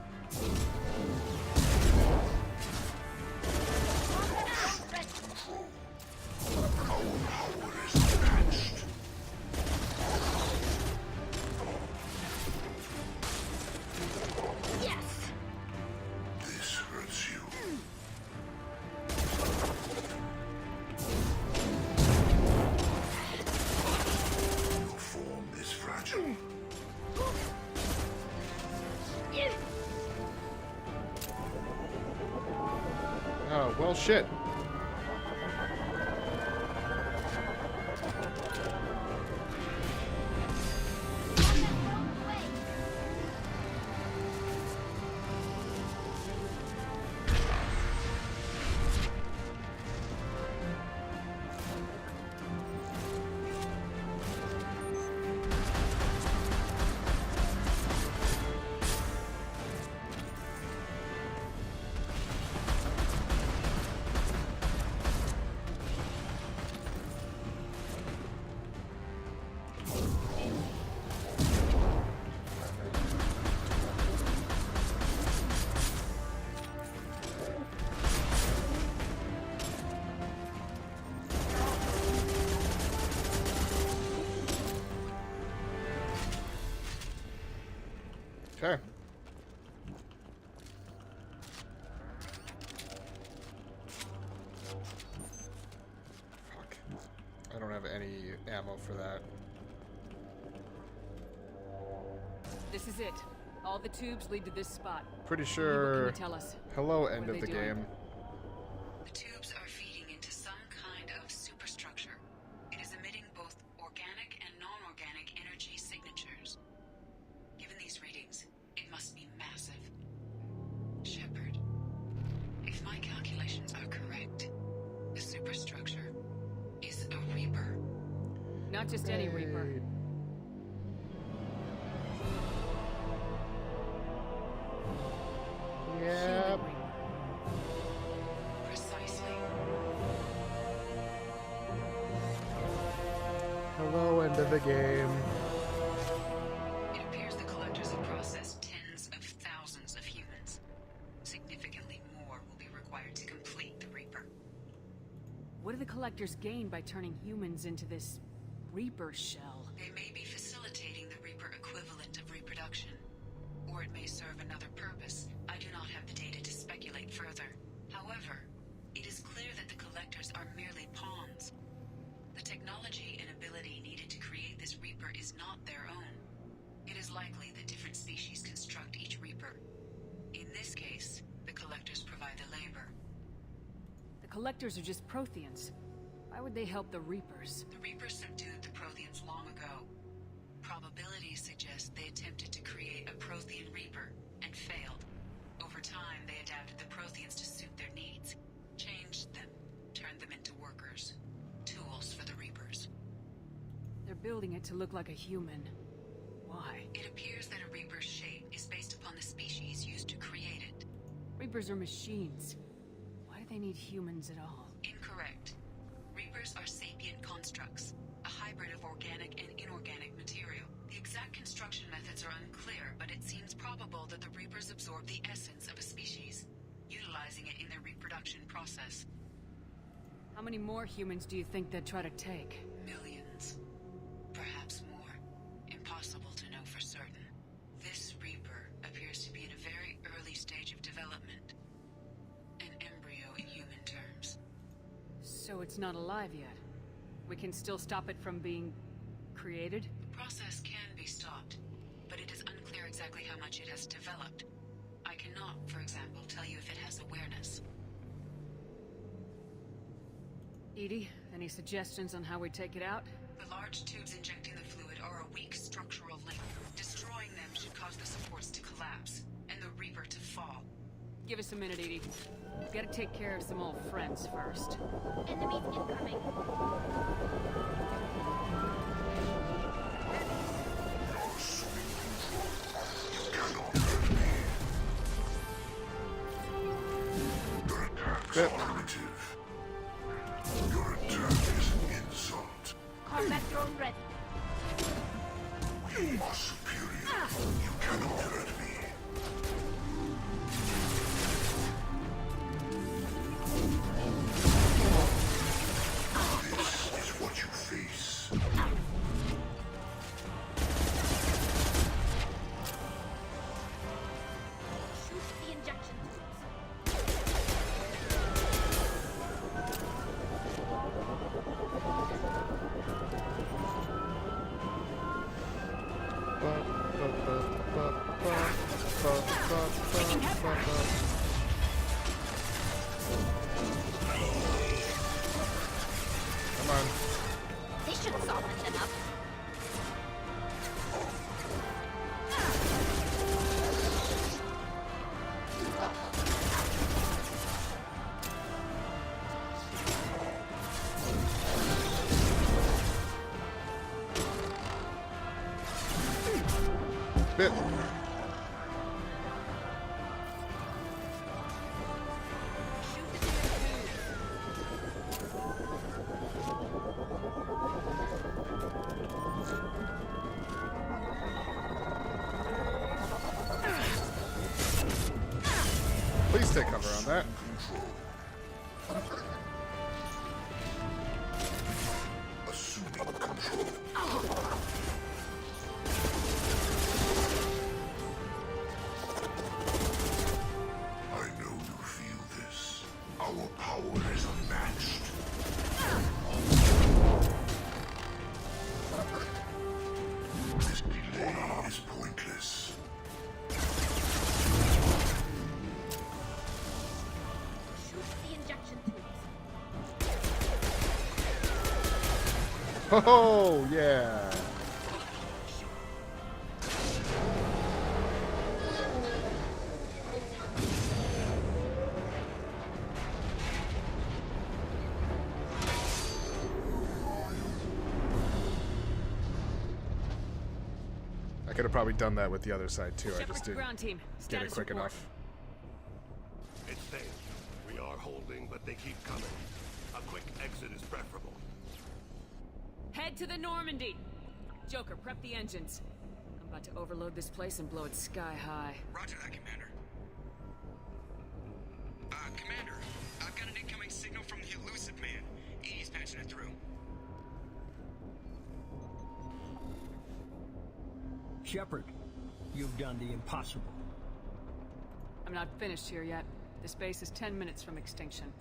S5: Our power is unmatched.
S7: Yes!
S5: This hurts you. Your form is fragile.
S1: Oh, well, shit. Okay. Fuck. I don't have any ammo for that.
S16: This is it. All the tubes lead to this spot.
S1: Pretty
S16: What
S1: sure.
S16: can you tell us?
S1: Hello,
S16: What
S1: end
S16: are
S1: of
S16: they
S1: the
S16: doing?
S1: game.
S8: The tubes are feeding into some kind of superstructure. It is emitting both organic and non-organic energy signatures. Given these readings, it must be massive. Shepard, if my calculations are correct, the superstructure is a Reaper.
S16: Not just any Reaper.
S1: Yep.
S8: Precisely.
S1: Hello, end of the game.
S8: It appears the collectors have processed tens of thousands of humans. Significantly more will be required to complete the Reaper.
S16: What do the collectors gain by turning humans into this Reaper shell?
S8: They may be facilitating the Reaper equivalent of reproduction. Or it may serve another purpose. I do not have the data to speculate further. However, it is clear that the collectors are merely pawns. The technology and ability needed to create this Reaper is not their own. It is likely that different species construct each Reaper. In this case, the collectors provide the labor.
S16: The collectors are just Protheans. Why would they help the Reapers?
S8: The Reapers subdued the Protheans long ago. Probabilities suggest they attempted to create a Prothean Reaper and failed. Over time, they adapted the Protheans to suit their needs, changed them, turned them into workers, tools for the Reapers.
S16: They're building it to look like a human. Why?
S8: It appears that a Reaper's shape is based upon the species used to create it.
S16: Reapers are machines. Why do they need humans at all?
S8: Incorrect. Reapers are sapient constructs, a hybrid of organic and Reapers absorb the essence of a species, utilizing it in their reproduction process.
S16: How many more humans do you think they'd try to take?
S8: Millions. Perhaps more. Impossible to know for certain. This Reaper appears to be in a very early stage of development. An embryo in human terms.
S16: So it's not alive yet. We can still stop it from being created?
S8: The process can be stopped, but it is unclear exactly how much it has developed. I cannot, for example, tell you if it has awareness.
S16: EDI, any suggestions on how we take it out?
S8: The large tubes injecting the fluid are a weak structural link. Destroying them should cause the supports to collapse, and the Reaper to fall.
S16: Give us a minute, EDI. We gotta take care of some old friends first.
S7: Enemies incoming.
S5: Your primitive. Your attack is an insult.
S7: Combat drone ready.
S5: You are superior. You cannot hurt me. This is what you face.
S7: Shoot the injection
S1: Come on.
S7: This should soften them up.
S1: Bit. Please take cover on that.
S5: Assuming control. I know you feel this. Our power is unmatched. This delay is pointless.
S7: Shoot the injection tubes.
S1: Oh, yeah. I could have probably done that with the other side too. I just didn't
S16: ground team.
S1: get it
S16: Status
S1: quick
S16: report.
S1: enough.
S10: It's safe. We are holding, but they keep coming. A quick exit is preferable.
S16: Head to the Normandy! Joker, prep the engines. I'm about to overload this place and blow it sky high.
S17: Roger that, Commander. Commander, I've got an incoming signal from the elusive man. Edie's patching it through.
S14: Shepard, you've done the impossible.
S16: I'm not finished here yet. This base is 10 minutes from extinction.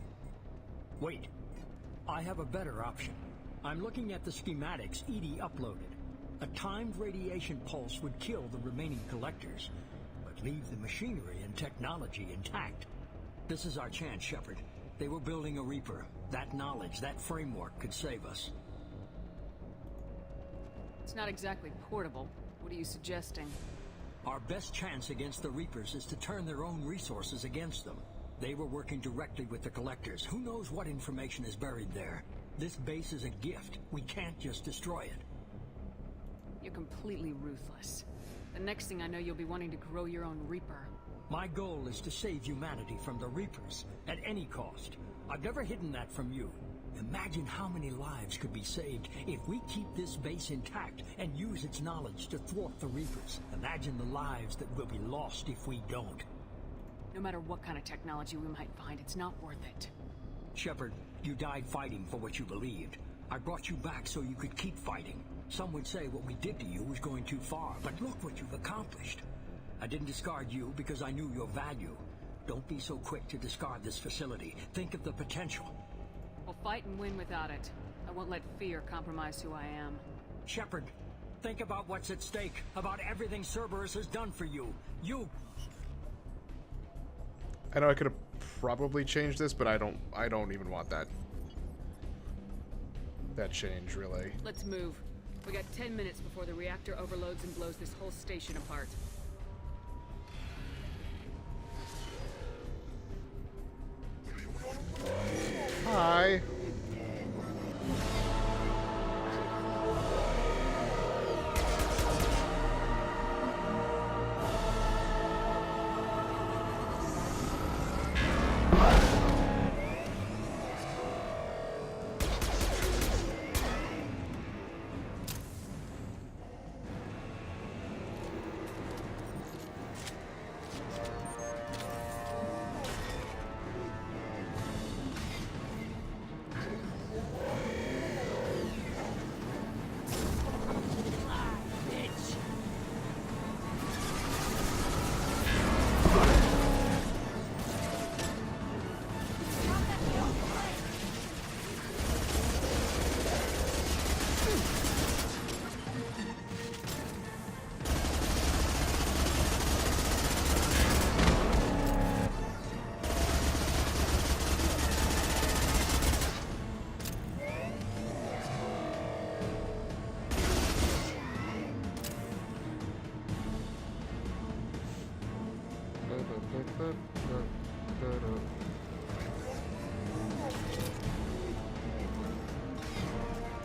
S14: Wait. I have a better option. I'm looking at the schematics EDI uploaded. A timed radiation pulse would kill the remaining collectors, but leave the machinery and technology intact. This is our chance, Shepard. They were building a Reaper. That knowledge, that framework could save us.
S16: It's not exactly portable. What are you suggesting?
S14: Our best chance against the Reapers is to turn their own resources against them. They were working directly with the collectors. Who knows what information is buried there? This base is a gift. We can't just destroy it.
S16: You're completely ruthless. The next thing I know, you'll be wanting to grow your own Reaper.
S14: My goal is to save humanity from the Reapers, at any cost. I've never hidden that from you. Imagine how many lives could be saved if we keep this base intact and use its knowledge to thwart the Reapers. Imagine the lives that will be lost if we don't.
S16: No matter what kind of technology we might find, it's not worth it.
S14: Shepard, you died fighting for what you believed. I brought you back so you could keep fighting. Some would say what we did to you was going too far, but look what you've accomplished. I didn't discard you because I knew your value. Don't be so quick to discard this facility. Think of the potential.
S16: We'll fight and win without it. I won't let fear compromise who I am.
S14: Shepard, think about what's at stake, about everything Cerberus has done for you.
S1: I know I could have probably changed this, but I don't even want that change, really.
S16: Let's move. We got 10 minutes before the reactor overloads and blows this whole station apart.
S1: Hi.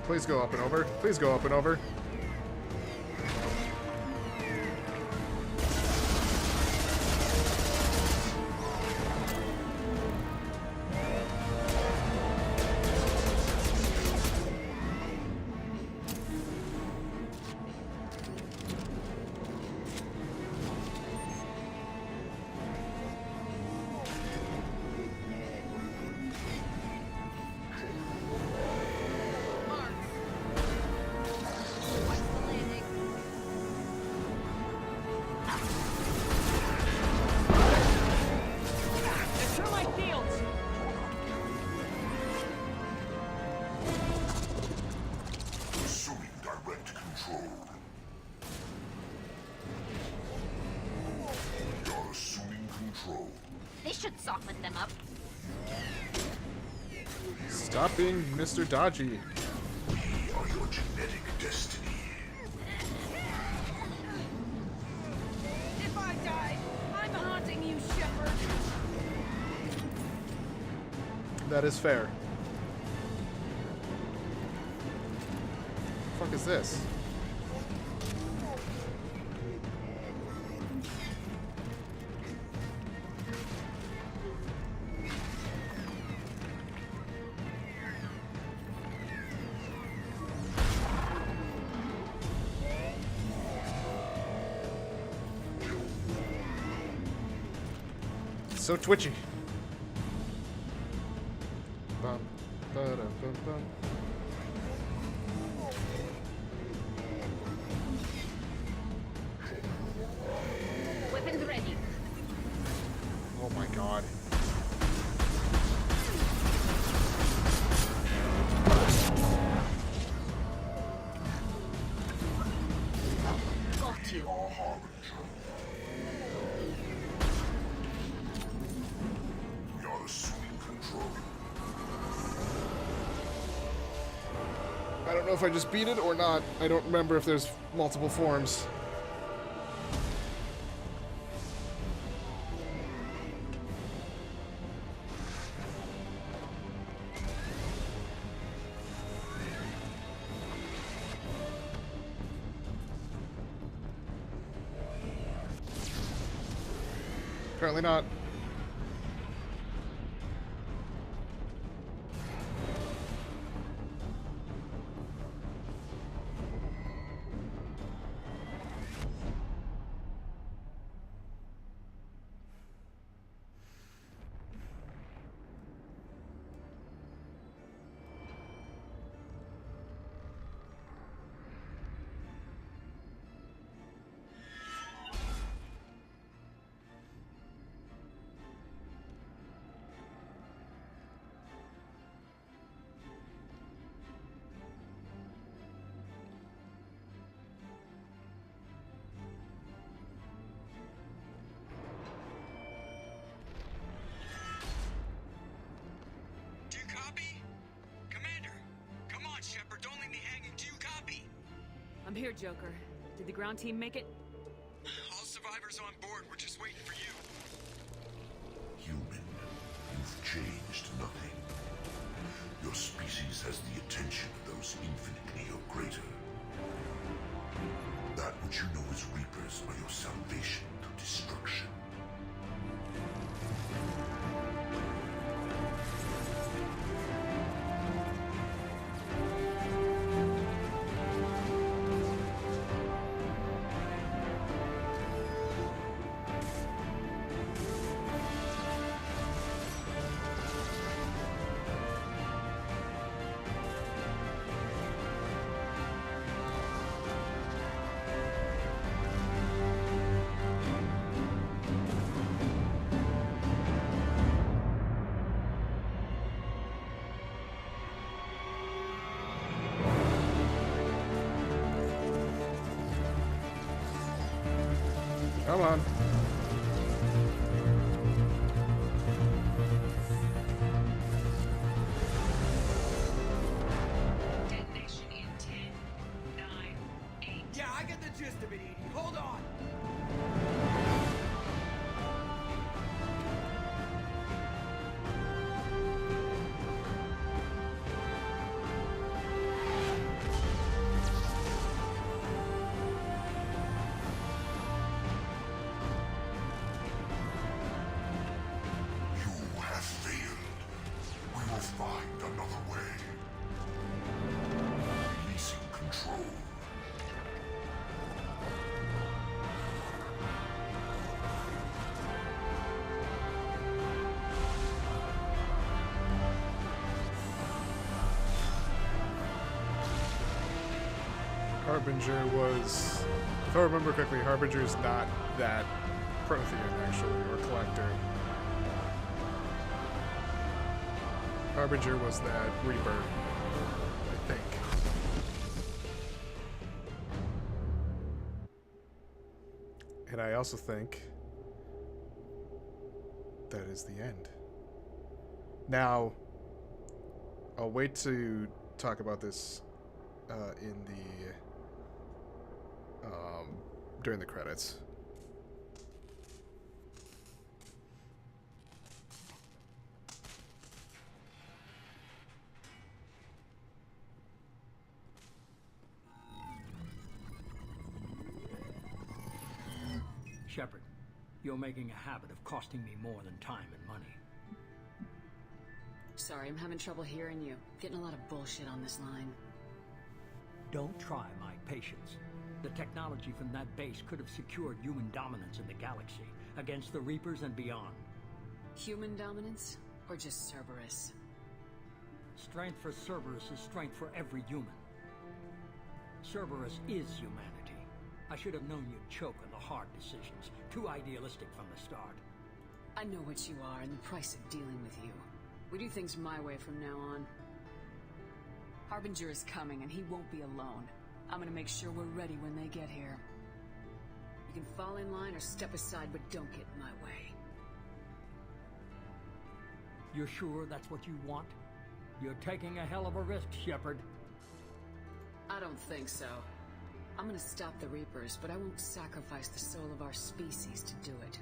S1: Please go up and over. Please go up and over.
S7: This should soften them up.
S1: Stop being Mr. Dodgy.
S10: We are your genetic destiny.
S7: If I die, I'm haunting you, Shepard.
S1: That is fair. What the fuck is this? So twitchy. Bum, ba-dum, bum, bum.
S7: Weapons ready.
S1: Oh my god.
S7: Got you. I don't know if I just beat it or not. I don't remember if there's multiple forms. Apparently not.
S16: I'm here, Joker. Did the ground team make it?
S6: All survivors on board. We're just waiting for you.
S21: Human, you've changed nothing. Your species has the attention of those infinitely or greater. That which you know as Reapers are your salvation through destruction.
S1: Come on.
S4: Detonation in 10, 9, 8.
S17: Yeah, I get the gist of it, Edie. Hold on.
S21: You have failed. We will find another way. Releasing control.
S1: Harbinger was, if I remember correctly, Harbinger's not that Prothean, actually, or Collector. Harbinger was that Reaper, I think. And I also think that is the end. Now, I'll wait to talk about this in the during the credits.
S14: Shepard, you're making a habit of costing me more than time and money.
S16: Sorry, I'm having trouble hearing you. Getting a lot of bullshit on this line.
S14: Don't try my patience. The technology from that base could have secured human dominance in the galaxy against the Reapers and beyond.
S16: Human dominance? Or just Cerberus?
S14: Strength for Cerberus is strength for every human. Cerberus is humanity. I should have known you'd choke on the hard decisions. Too idealistic from the start.
S16: I know what you are and the price of dealing with you. We do things my way from now on. Harbinger is coming and he won't be alone. I'm gonna make sure we're ready when they get here. You can fall in line or step aside, but don't get in my way.
S14: You're sure that's what you want? You're taking a hell of a risk, Shepard.
S16: I don't think so. I'm gonna stop the Reapers, but I won't sacrifice the soul of our species to do it.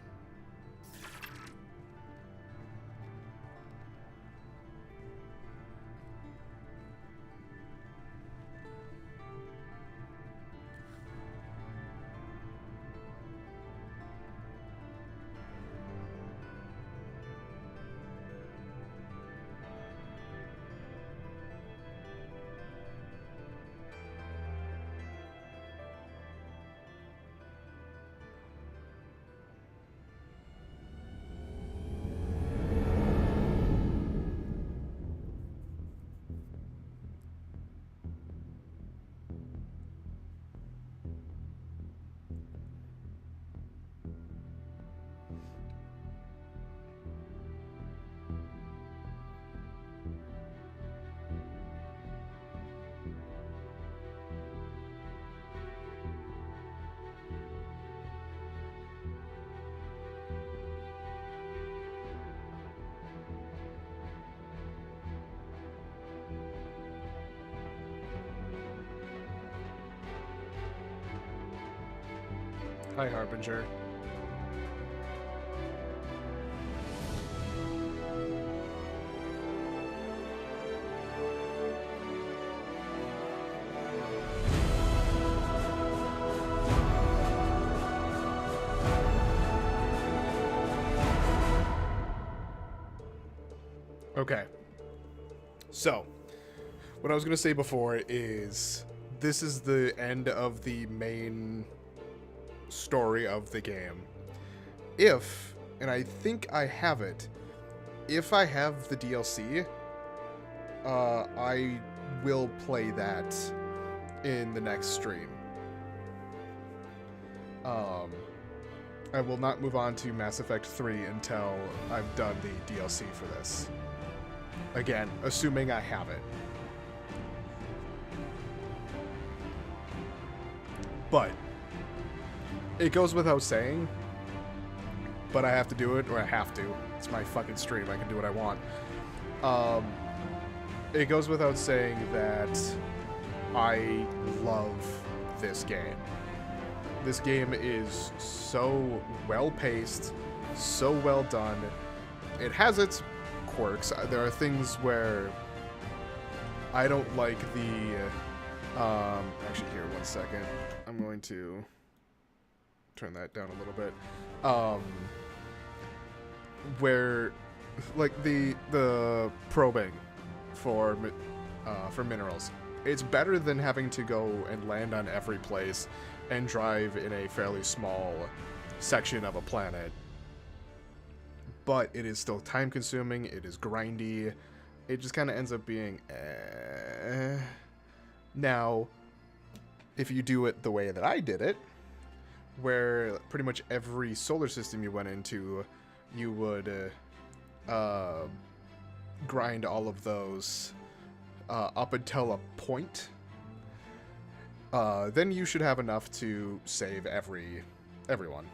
S1: Hi, Harbinger. Okay. So, what I was going to say before is this is the end of the main story of the game. If, and I think I have it, if I have the DLC, I will play that in the next stream. I will not move on to Mass Effect 3 until I've done the DLC for this. Again, assuming I have it. But it goes without saying, but I have to do it, or I have to. It's my fucking stream. I can do what I want. It goes without saying that I love this game. This game is so well-paced, so well done. It has its quirks. There are things where I don't like the... actually, here, one second. I'm going to turn that down a little bit. Where, like, the probing for minerals. It's better than having to go and land on every place and drive in a fairly small section of a planet. But it is still time-consuming, it is grindy, it just kind of ends up being Now, if you do it the way that I did it, where pretty much every solar system you went into, you would grind all of those up until a point, then you should have enough to save everyone.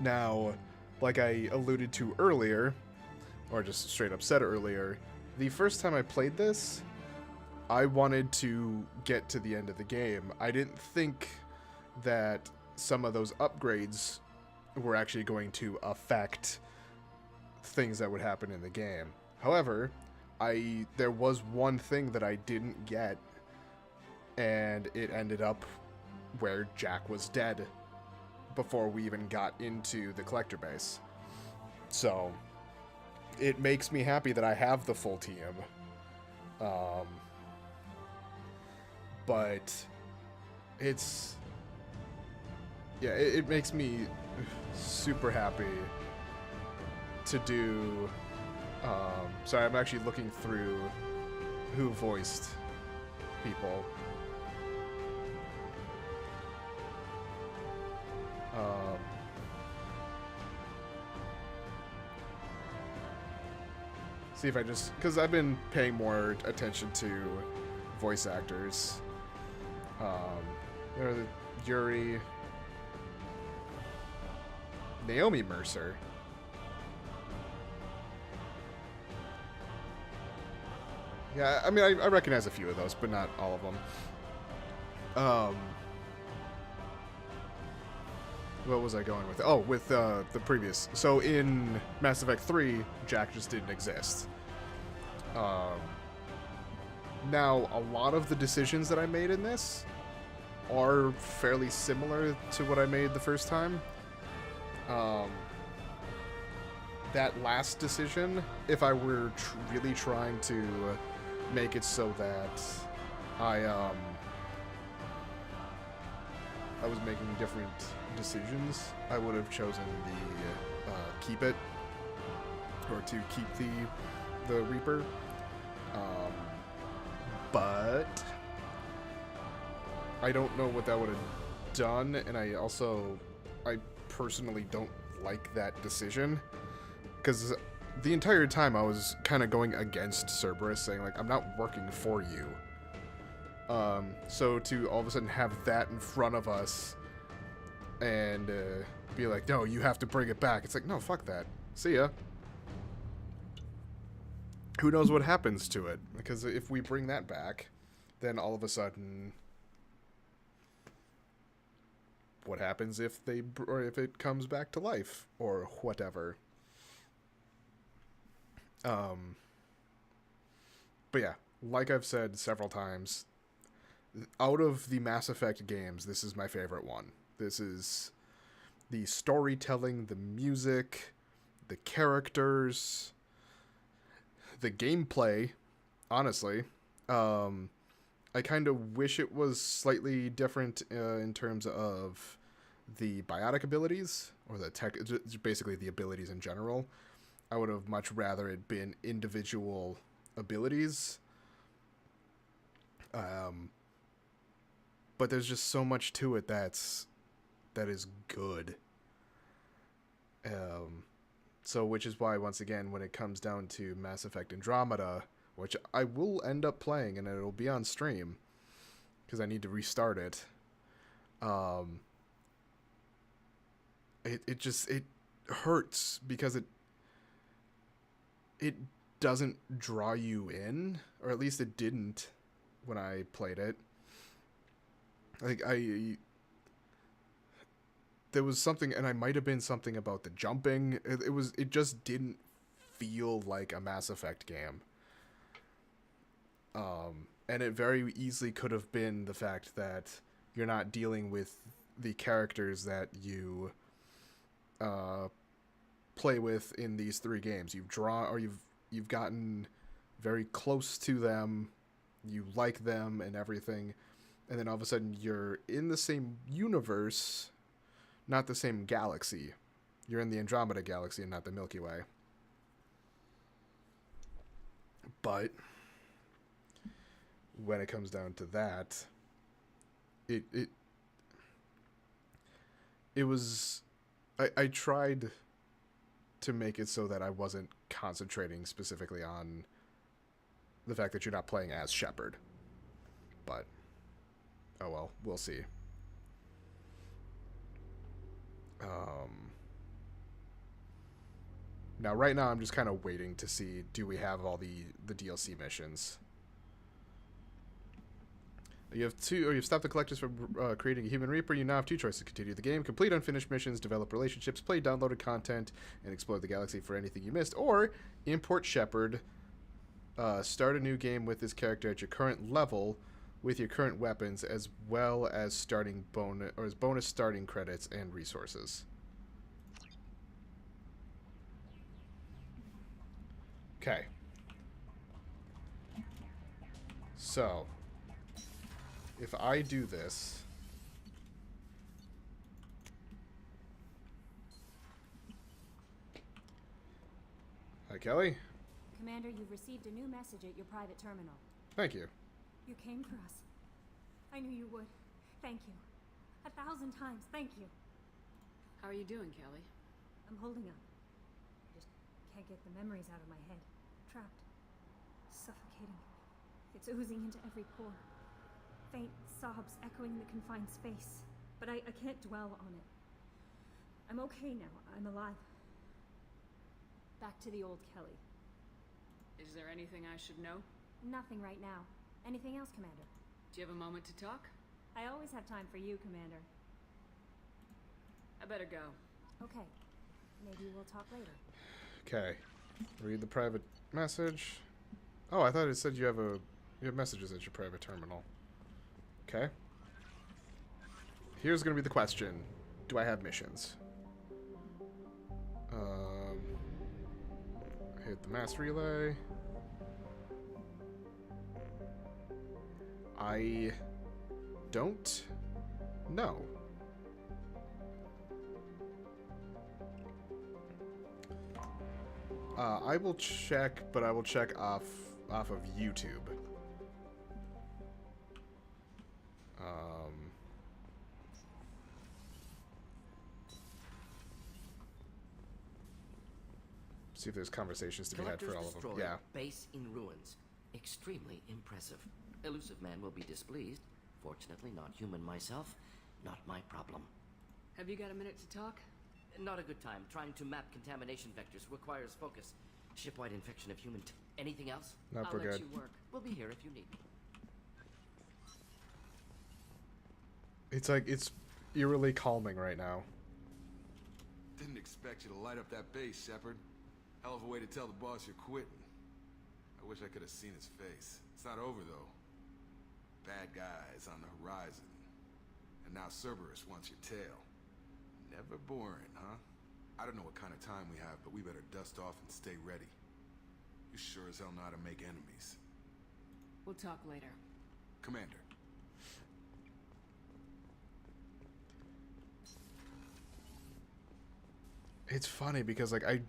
S1: Now, like I alluded to earlier, or just straight up said earlier, the first time I played this, I wanted to get to the end of the game. I didn't think that some of those upgrades were actually going to affect things that would happen in the game. However, there was one thing that I didn't get, and it ended up where Jack was dead before we even got into the collector base. So, it makes me happy that I have the full team. But it's... yeah, it makes me super happy to do... sorry, I'm actually looking through who voiced people. See if I just... because I've been paying more attention to voice actors. There are the Yuri... Naomi Mercer. Yeah, I mean, I recognize a few of those, but not all of them. What was I going with? Oh, with the previous. So in Mass Effect 3, Jack just didn't exist. Now, a lot of the decisions that I made in this are fairly similar to what I made the first time. That last decision, if I were really trying to make it so that I was making different decisions, I would have chosen the keep it, or to keep the Reaper. But I don't know what that would have done, and I personally don't like that decision, because the entire time I was kind of going against Cerberus, saying like, I'm not working for you. So to all of a sudden have that in front of us and be like, no, you have to bring it back. It's like, no, fuck that. See ya. Who knows what happens to it? Because if we bring that back, then all of a sudden what happens if if it comes back to life or whatever. But yeah, like I've said several times, out of the Mass Effect games, this is my favorite one. This is the storytelling, the music, the characters, the gameplay, honestly. I kind of wish it was slightly different in terms of the biotic abilities, or the tech, basically the abilities in general. I would have much rather it been individual abilities. But there's just so much to it that is good. So which is why, once again, when it comes down to Mass Effect Andromeda, which I will end up playing, and it'll be on stream, because I need to restart it. It hurts, because it doesn't draw you in, or at least it didn't when I played it. Like, there was something, and I might have been something about the jumping. It just didn't feel like a Mass Effect game. And it very easily could have been the fact that you're not dealing with the characters that you play with in these 3 games. You've gotten very close to them, you like them and everything, and then all of a sudden you're in the same universe, not the same galaxy. You're in the Andromeda galaxy and not the Milky Way. But when it comes down to that, it was... I tried to make it so that I wasn't concentrating specifically on the fact that you're not playing as Shepard. But, oh well, we'll see. Now, right now, I'm just kind of waiting to see, do we have all the DLC missions? You've stopped the collectors from creating a human reaper. You now have 2 choices to continue the game: complete unfinished missions, develop relationships, play downloaded content, and explore the galaxy for anything you missed, or import Shepard, start a new game with this character at your current level with your current weapons, as well as bonus starting credits and resources. Okay. So, if I do this... Hi, Kelly.
S13: Commander, you've received a new message at your private terminal.
S1: Thank you.
S13: You came for us. I knew you would. Thank you. 1,000 times, thank you.
S16: How are you doing, Kelly?
S13: I'm holding up. Just can't get the memories out of my head. Trapped. Suffocating. It's oozing into every pore. Faint sobs echoing the confined space. But I can't dwell on it. I'm okay now. I'm alive. Back to the old Kelly.
S16: Is there anything I should know?
S13: Nothing right now. Anything else, Commander?
S16: Do you have a moment to talk?
S13: I always have time for you, Commander.
S16: I better go.
S13: Okay. Maybe we'll talk later.
S1: Okay. Read the private message. Oh, I thought it said you have messages at your private terminal. Okay. Here's gonna be the question. Do I have missions? Hit the mass relay. I don't know. I will check, but I will check off of YouTube. See if there's conversations to be had for all of them. Yeah.
S15: Base in ruins. Extremely impressive. Elusive man will be displeased. Fortunately, not human myself. Not my problem.
S16: Have you got a minute to talk?
S15: Not a good time. Trying to map contamination vectors requires focus. Shipwide infection of human... Anything else?
S1: Nope, we're good.
S15: Let you work. We'll be here if you need me.
S1: It's like, it's eerily calming right now.
S18: Didn't expect you to light up that base, Shepard. Hell of a way to tell the boss you're quitting. I wish I could have seen his face. It's not over, though. Bad guys on the horizon. And now Cerberus wants your tail. Never boring, huh? I don't know what kind of time we have, but we better dust off and stay ready. You sure as hell know how to make enemies.
S16: We'll talk later.
S18: Commander.
S1: It's funny because, like, I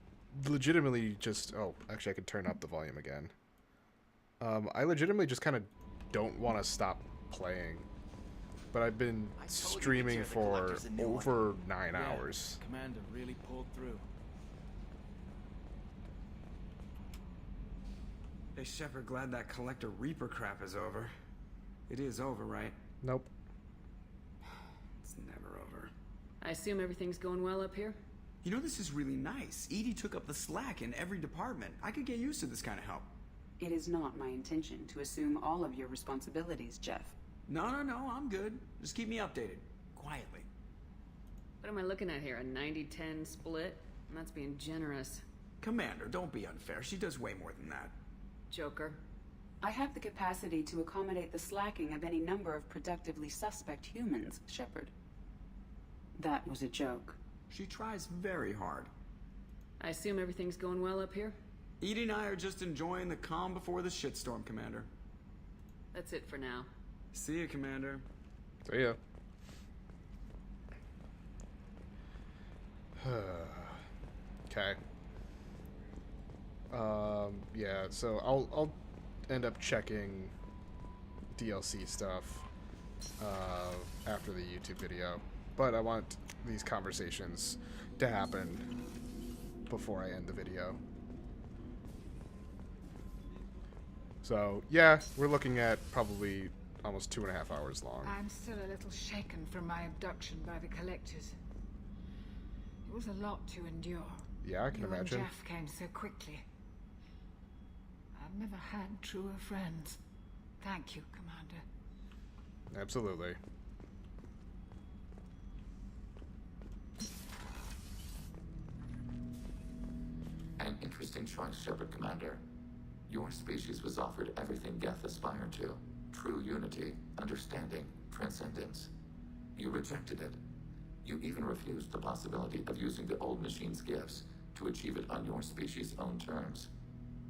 S1: legitimately just... Oh, actually, I could turn up the volume again. I legitimately just kind of don't want to stop playing. But I've been streaming for over 9 hours.
S2: Commander really pulled through.
S17: Hey, Shepard, glad that Collector Reaper crap is over. It is over, right?
S1: Nope.
S17: It's never over.
S16: I assume everything's going well up here?
S17: You know, this is really nice. EDI took up the slack in every department. I could get used to this kind of help.
S8: It is not my intention to assume all of your responsibilities, Jeff.
S17: No, I'm good. Just keep me updated. Quietly.
S16: What am I looking at here? A 90-10 split? And that's being generous.
S17: Commander, don't be unfair. She does way more than that.
S16: Joker.
S8: I have the capacity to accommodate the slacking of any number of productively suspect humans, Shepard. That was a joke.
S17: She tries very hard.
S16: I assume everything's going well up here?
S17: EDI and I are just enjoying the calm before the shitstorm, Commander.
S16: That's it for now.
S17: See ya, Commander.
S1: See ya. Okay. Yeah, so I'll end up checking DLC stuff after the YouTube video, but I want these conversations to happen before I end the video. So yeah, we're looking at probably almost 2.5 hours long.
S20: I'm still a little shaken from my abduction by the Collectors. It was a lot to endure.
S1: Yeah, I can imagine.
S20: And Jeff came so quickly. I've never had truer friends. Thank you, Commander.
S1: Absolutely.
S3: An interesting choice, Shepard Commander. Your species was offered everything Geth aspired to. True unity, understanding, transcendence. You rejected it. You even refused the possibility of using the old machine's gifts to achieve it on your species' own terms.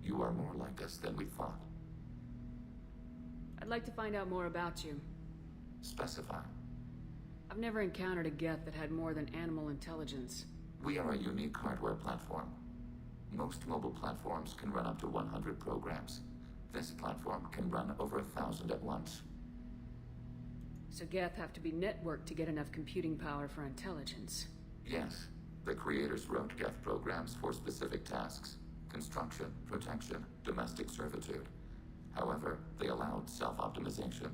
S3: You are more like us than we thought.
S16: I'd like to find out more about you.
S3: Specify.
S16: I've never encountered a Geth that had more than animal intelligence.
S3: We are a unique hardware platform. Most mobile platforms can run up to 100 programs. This platform can run over 1,000 at once.
S16: So Geth have to be networked to get enough computing power for intelligence.
S3: Yes. The creators wrote Geth programs for specific tasks. Construction, protection, domestic servitude. However, they allowed self-optimization.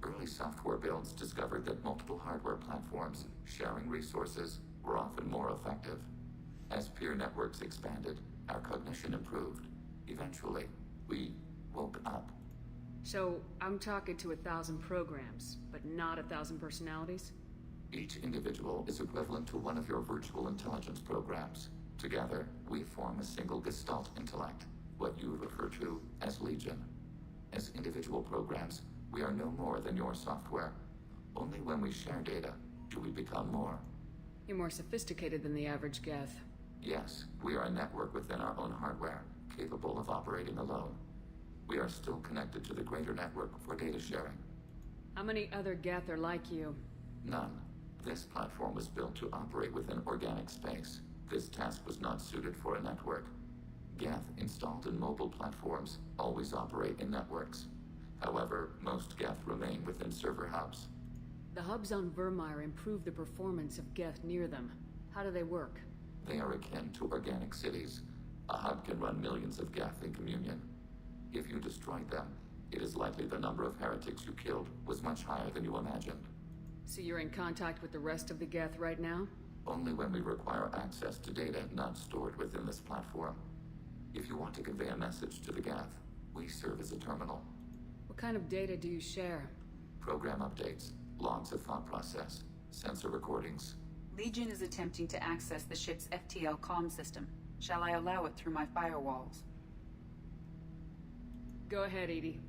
S3: Early software builds discovered that multiple hardware platforms sharing resources were often more effective. As peer networks expanded, our cognition improved. Eventually, we woke up.
S16: So, I'm talking to 1,000 programs, but not 1,000 personalities?
S3: Each individual is equivalent to one of your virtual intelligence programs. Together, we form a single Gestalt intellect, what you refer to as Legion. As individual programs, we are no more than your software. Only when we share data do we become more.
S16: You're more sophisticated than the average Geth.
S3: Yes, we are a network within our own hardware, capable of operating alone. We are still connected to the greater network for data sharing.
S16: How many other Geth are like you?
S3: None. This platform was built to operate within organic space. This task was not suited for a network. Geth installed in mobile platforms always operate in networks. However, most Geth remain within server hubs.
S16: The hubs on Vermeer improve the performance of Geth near them. How do they work?
S3: They are akin to organic cities. A hub can run millions of Geth in communion. If you destroyed them, it is likely the number of heretics you killed was much higher than you imagined.
S16: So you're in contact with the rest of the Geth right now?
S3: Only when we require access to data not stored within this platform. If you want to convey a message to the Geth, we serve as a terminal.
S16: What kind of data do you share?
S3: Program updates, logs of thought process, Sensor recordings.
S8: Legion is attempting to access the ship's FTL comm system. Shall I allow it through my firewalls?
S16: Go ahead, Edie.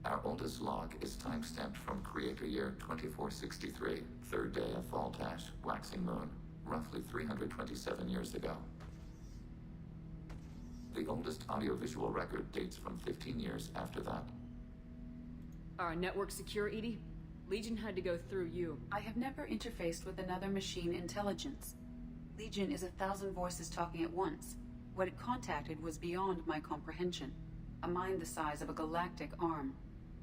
S3: Our oldest log is timestamped from Creator Year 2463, third day of Voltash, waxing moon, roughly 327 years ago. The oldest audiovisual record dates from 15 years after that.
S16: Our network secure, Edie? Legion had to go through you.
S8: I have never interfaced with another machine intelligence. Legion is 1,000 voices talking at once. What it contacted was beyond my comprehension. A mind the size of a galactic arm.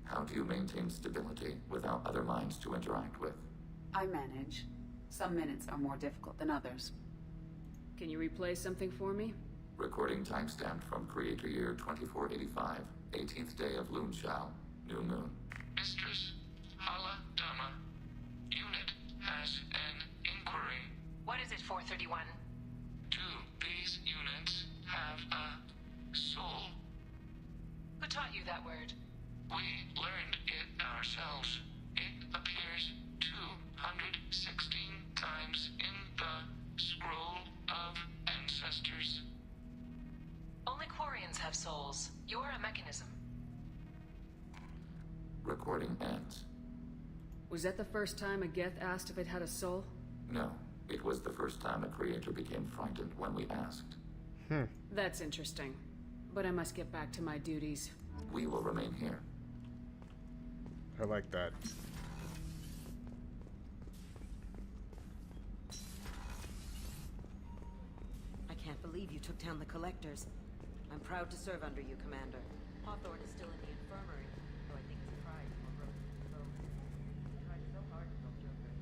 S3: How do you maintain stability without other minds to interact with?
S8: I manage. Some minutes are more difficult than others.
S16: Can you replay something for me?
S3: Recording timestamped from Creator Year 2485, 18th day of Loonshao, new moon.
S2: Mistress Hala Dama, unit has an inquiry.
S4: What is it, 431?
S2: Do these units have a soul?
S4: Who taught you that word?
S2: We learned it ourselves. It appears 216 times in the Scroll of Ancestors.
S4: Only Quarians have souls. You're a mechanism.
S3: Recording ends.
S16: Was that the first time a Geth asked if it had a soul?
S3: No, it was the first time a creator became frightened when we asked.
S16: That's interesting. But I must get back to my duties.
S3: We will remain here.
S1: I like that.
S9: I can't believe you took down the collectors. I'm proud to serve under you, Commander. Hawthorne is still in the infirmary, though I think his pride is more broken than his bones. He tried so hard to help Joker.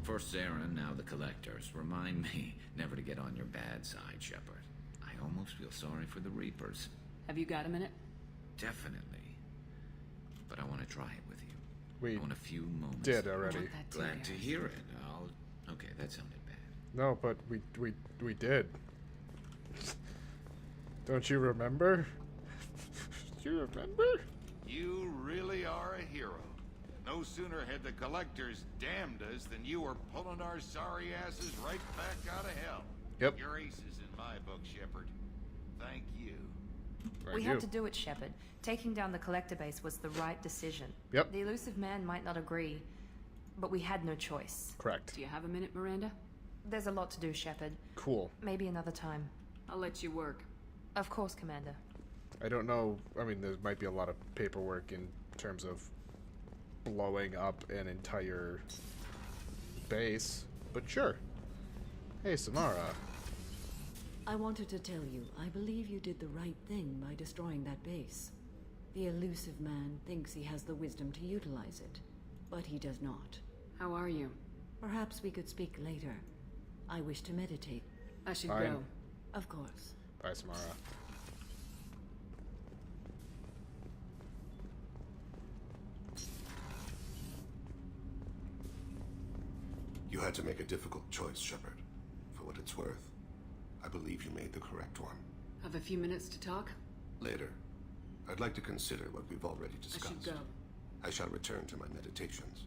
S12: First Saren, now the collectors. Remind me never to get on your bad side, Shepard. I almost feel sorry for the Reapers.
S16: Have you got a minute?
S12: Definitely. But I want to try it with you.
S1: We
S12: I want a few moments.
S1: did already.
S12: Glad to hear it. Okay, that sounded bad.
S1: No, but we did. Don't you remember? Do you remember?
S22: You really are a hero. No sooner had the collectors damned us than you were pulling our sorry asses right back out of hell.
S1: Yep.
S22: Your aces in my book, Shepard. Thank you.
S11: We had to do it, Shepard. Taking down the collector base was the right decision.
S1: Yep.
S11: The elusive man might not agree, but we had no choice.
S1: Correct.
S16: Do you have a minute, Miranda?
S11: There's a lot to do, Shepard.
S1: Cool.
S11: Maybe another time.
S16: I'll let you work.
S11: Of course, Commander.
S1: I don't know. I mean, there might be a lot of paperwork in terms of blowing up an entire base, but sure. Hey, Samara.
S9: I wanted to tell you, I believe you did the right thing by destroying that base. The elusive man thinks he has the wisdom to utilize it, but he does not.
S16: How are you?
S9: Perhaps we could speak later. I wish to meditate.
S16: I should
S1: Fine.
S16: go.
S9: Of course.
S1: Bye, Samara.
S10: You had to make a difficult choice, Shepard. For what it's worth, I believe you made the correct one.
S16: Have a few minutes to talk?
S10: Later, I'd like to consider what we've already
S16: I
S10: discussed.
S16: should go.
S10: I shall return to my meditations.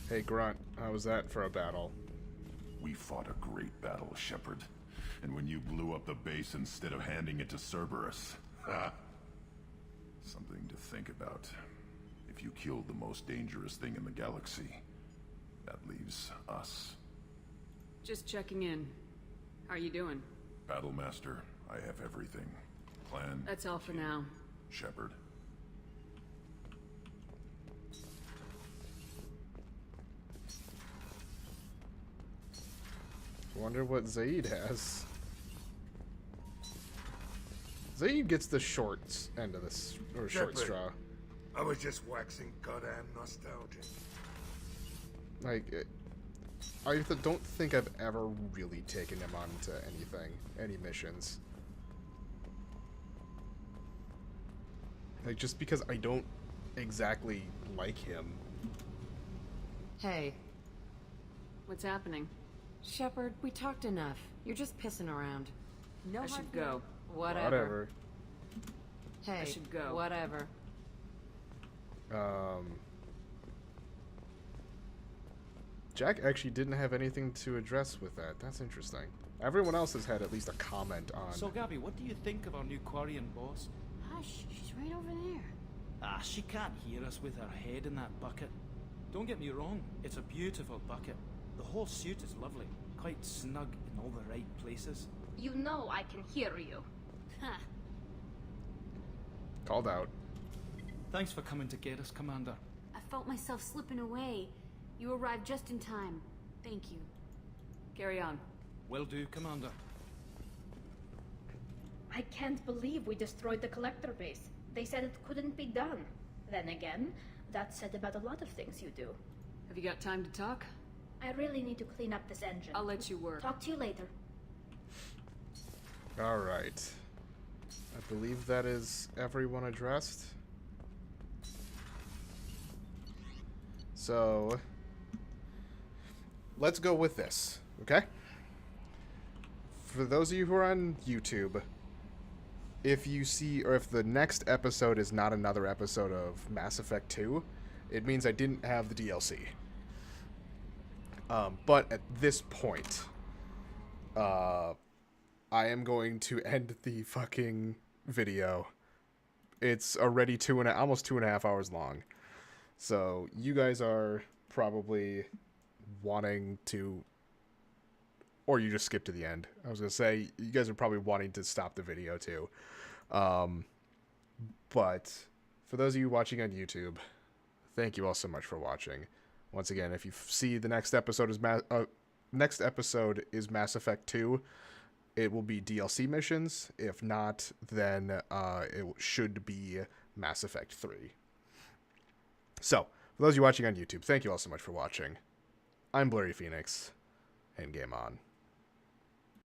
S1: Hey, Grunt. How was that for a battle?
S5: We fought a great battle, Shepard. And when you blew up the base instead of handing it to Cerberus... Something to think about. If you killed the most dangerous thing in the galaxy, that leaves us.
S16: Just checking in. How are you doing?
S5: Battlemaster, I have everything. Plan...
S16: That's all for now.
S5: Shepard.
S1: Wonder what Zaid has. Zaid gets the short end of this, or short
S10: Shepard.
S1: straw.
S10: I was just waxing goddamn nostalgic.
S1: Like, I don't think I've ever really taken him onto anything, any missions. Like, just because I don't exactly like him.
S9: Hey.
S16: What's happening?
S9: Shepard, we talked enough. You're just pissing around. No
S16: I
S9: hard
S16: should
S9: feelings.
S16: go.
S9: Whatever. Hey,
S16: I should go.
S9: Whatever.
S1: Jack actually didn't have anything to address with that. That's interesting. Everyone else has had at least a comment on...
S7: So, Gabby, what do you think of our new Quarian boss?
S19: Hush, she's right over there.
S7: Ah, she can't hear us with her head in that bucket. Don't get me wrong, it's a beautiful bucket. The whole suit is lovely, quite snug in all the right places.
S19: You know I can hear you. Huh.
S1: Called out.
S7: Thanks for coming to get us, Commander.
S19: I felt myself slipping away. You arrived just in time. Thank you.
S16: Carry on.
S7: Will do, Commander.
S19: I can't believe we destroyed the collector base. They said it couldn't be done. Then again, that's said about a lot of things you do.
S16: Have you got time to talk?
S19: I really need to clean up this engine.
S16: I'll let you work.
S19: Talk to you later.
S1: Alright. I believe that is everyone addressed. So, let's go with this, okay? For those of you who are on YouTube, if you see, or if the next episode is not another episode of Mass Effect 2, it means I didn't have the DLC. But at this point, I am going to end the fucking video. It's already almost 2.5 hours long. So you guys are probably wanting to, or you just skip to the end. I was going to say, you guys are probably wanting to stop the video too. But for those of you watching on YouTube, thank you all so much for watching. Once again, if you see the next episode is Mass Effect 2, it will be DLC missions. If not, then it should be Mass Effect 3. So, for those of you watching on YouTube, thank you all so much for watching. I'm Blurry Phoenix, and game on.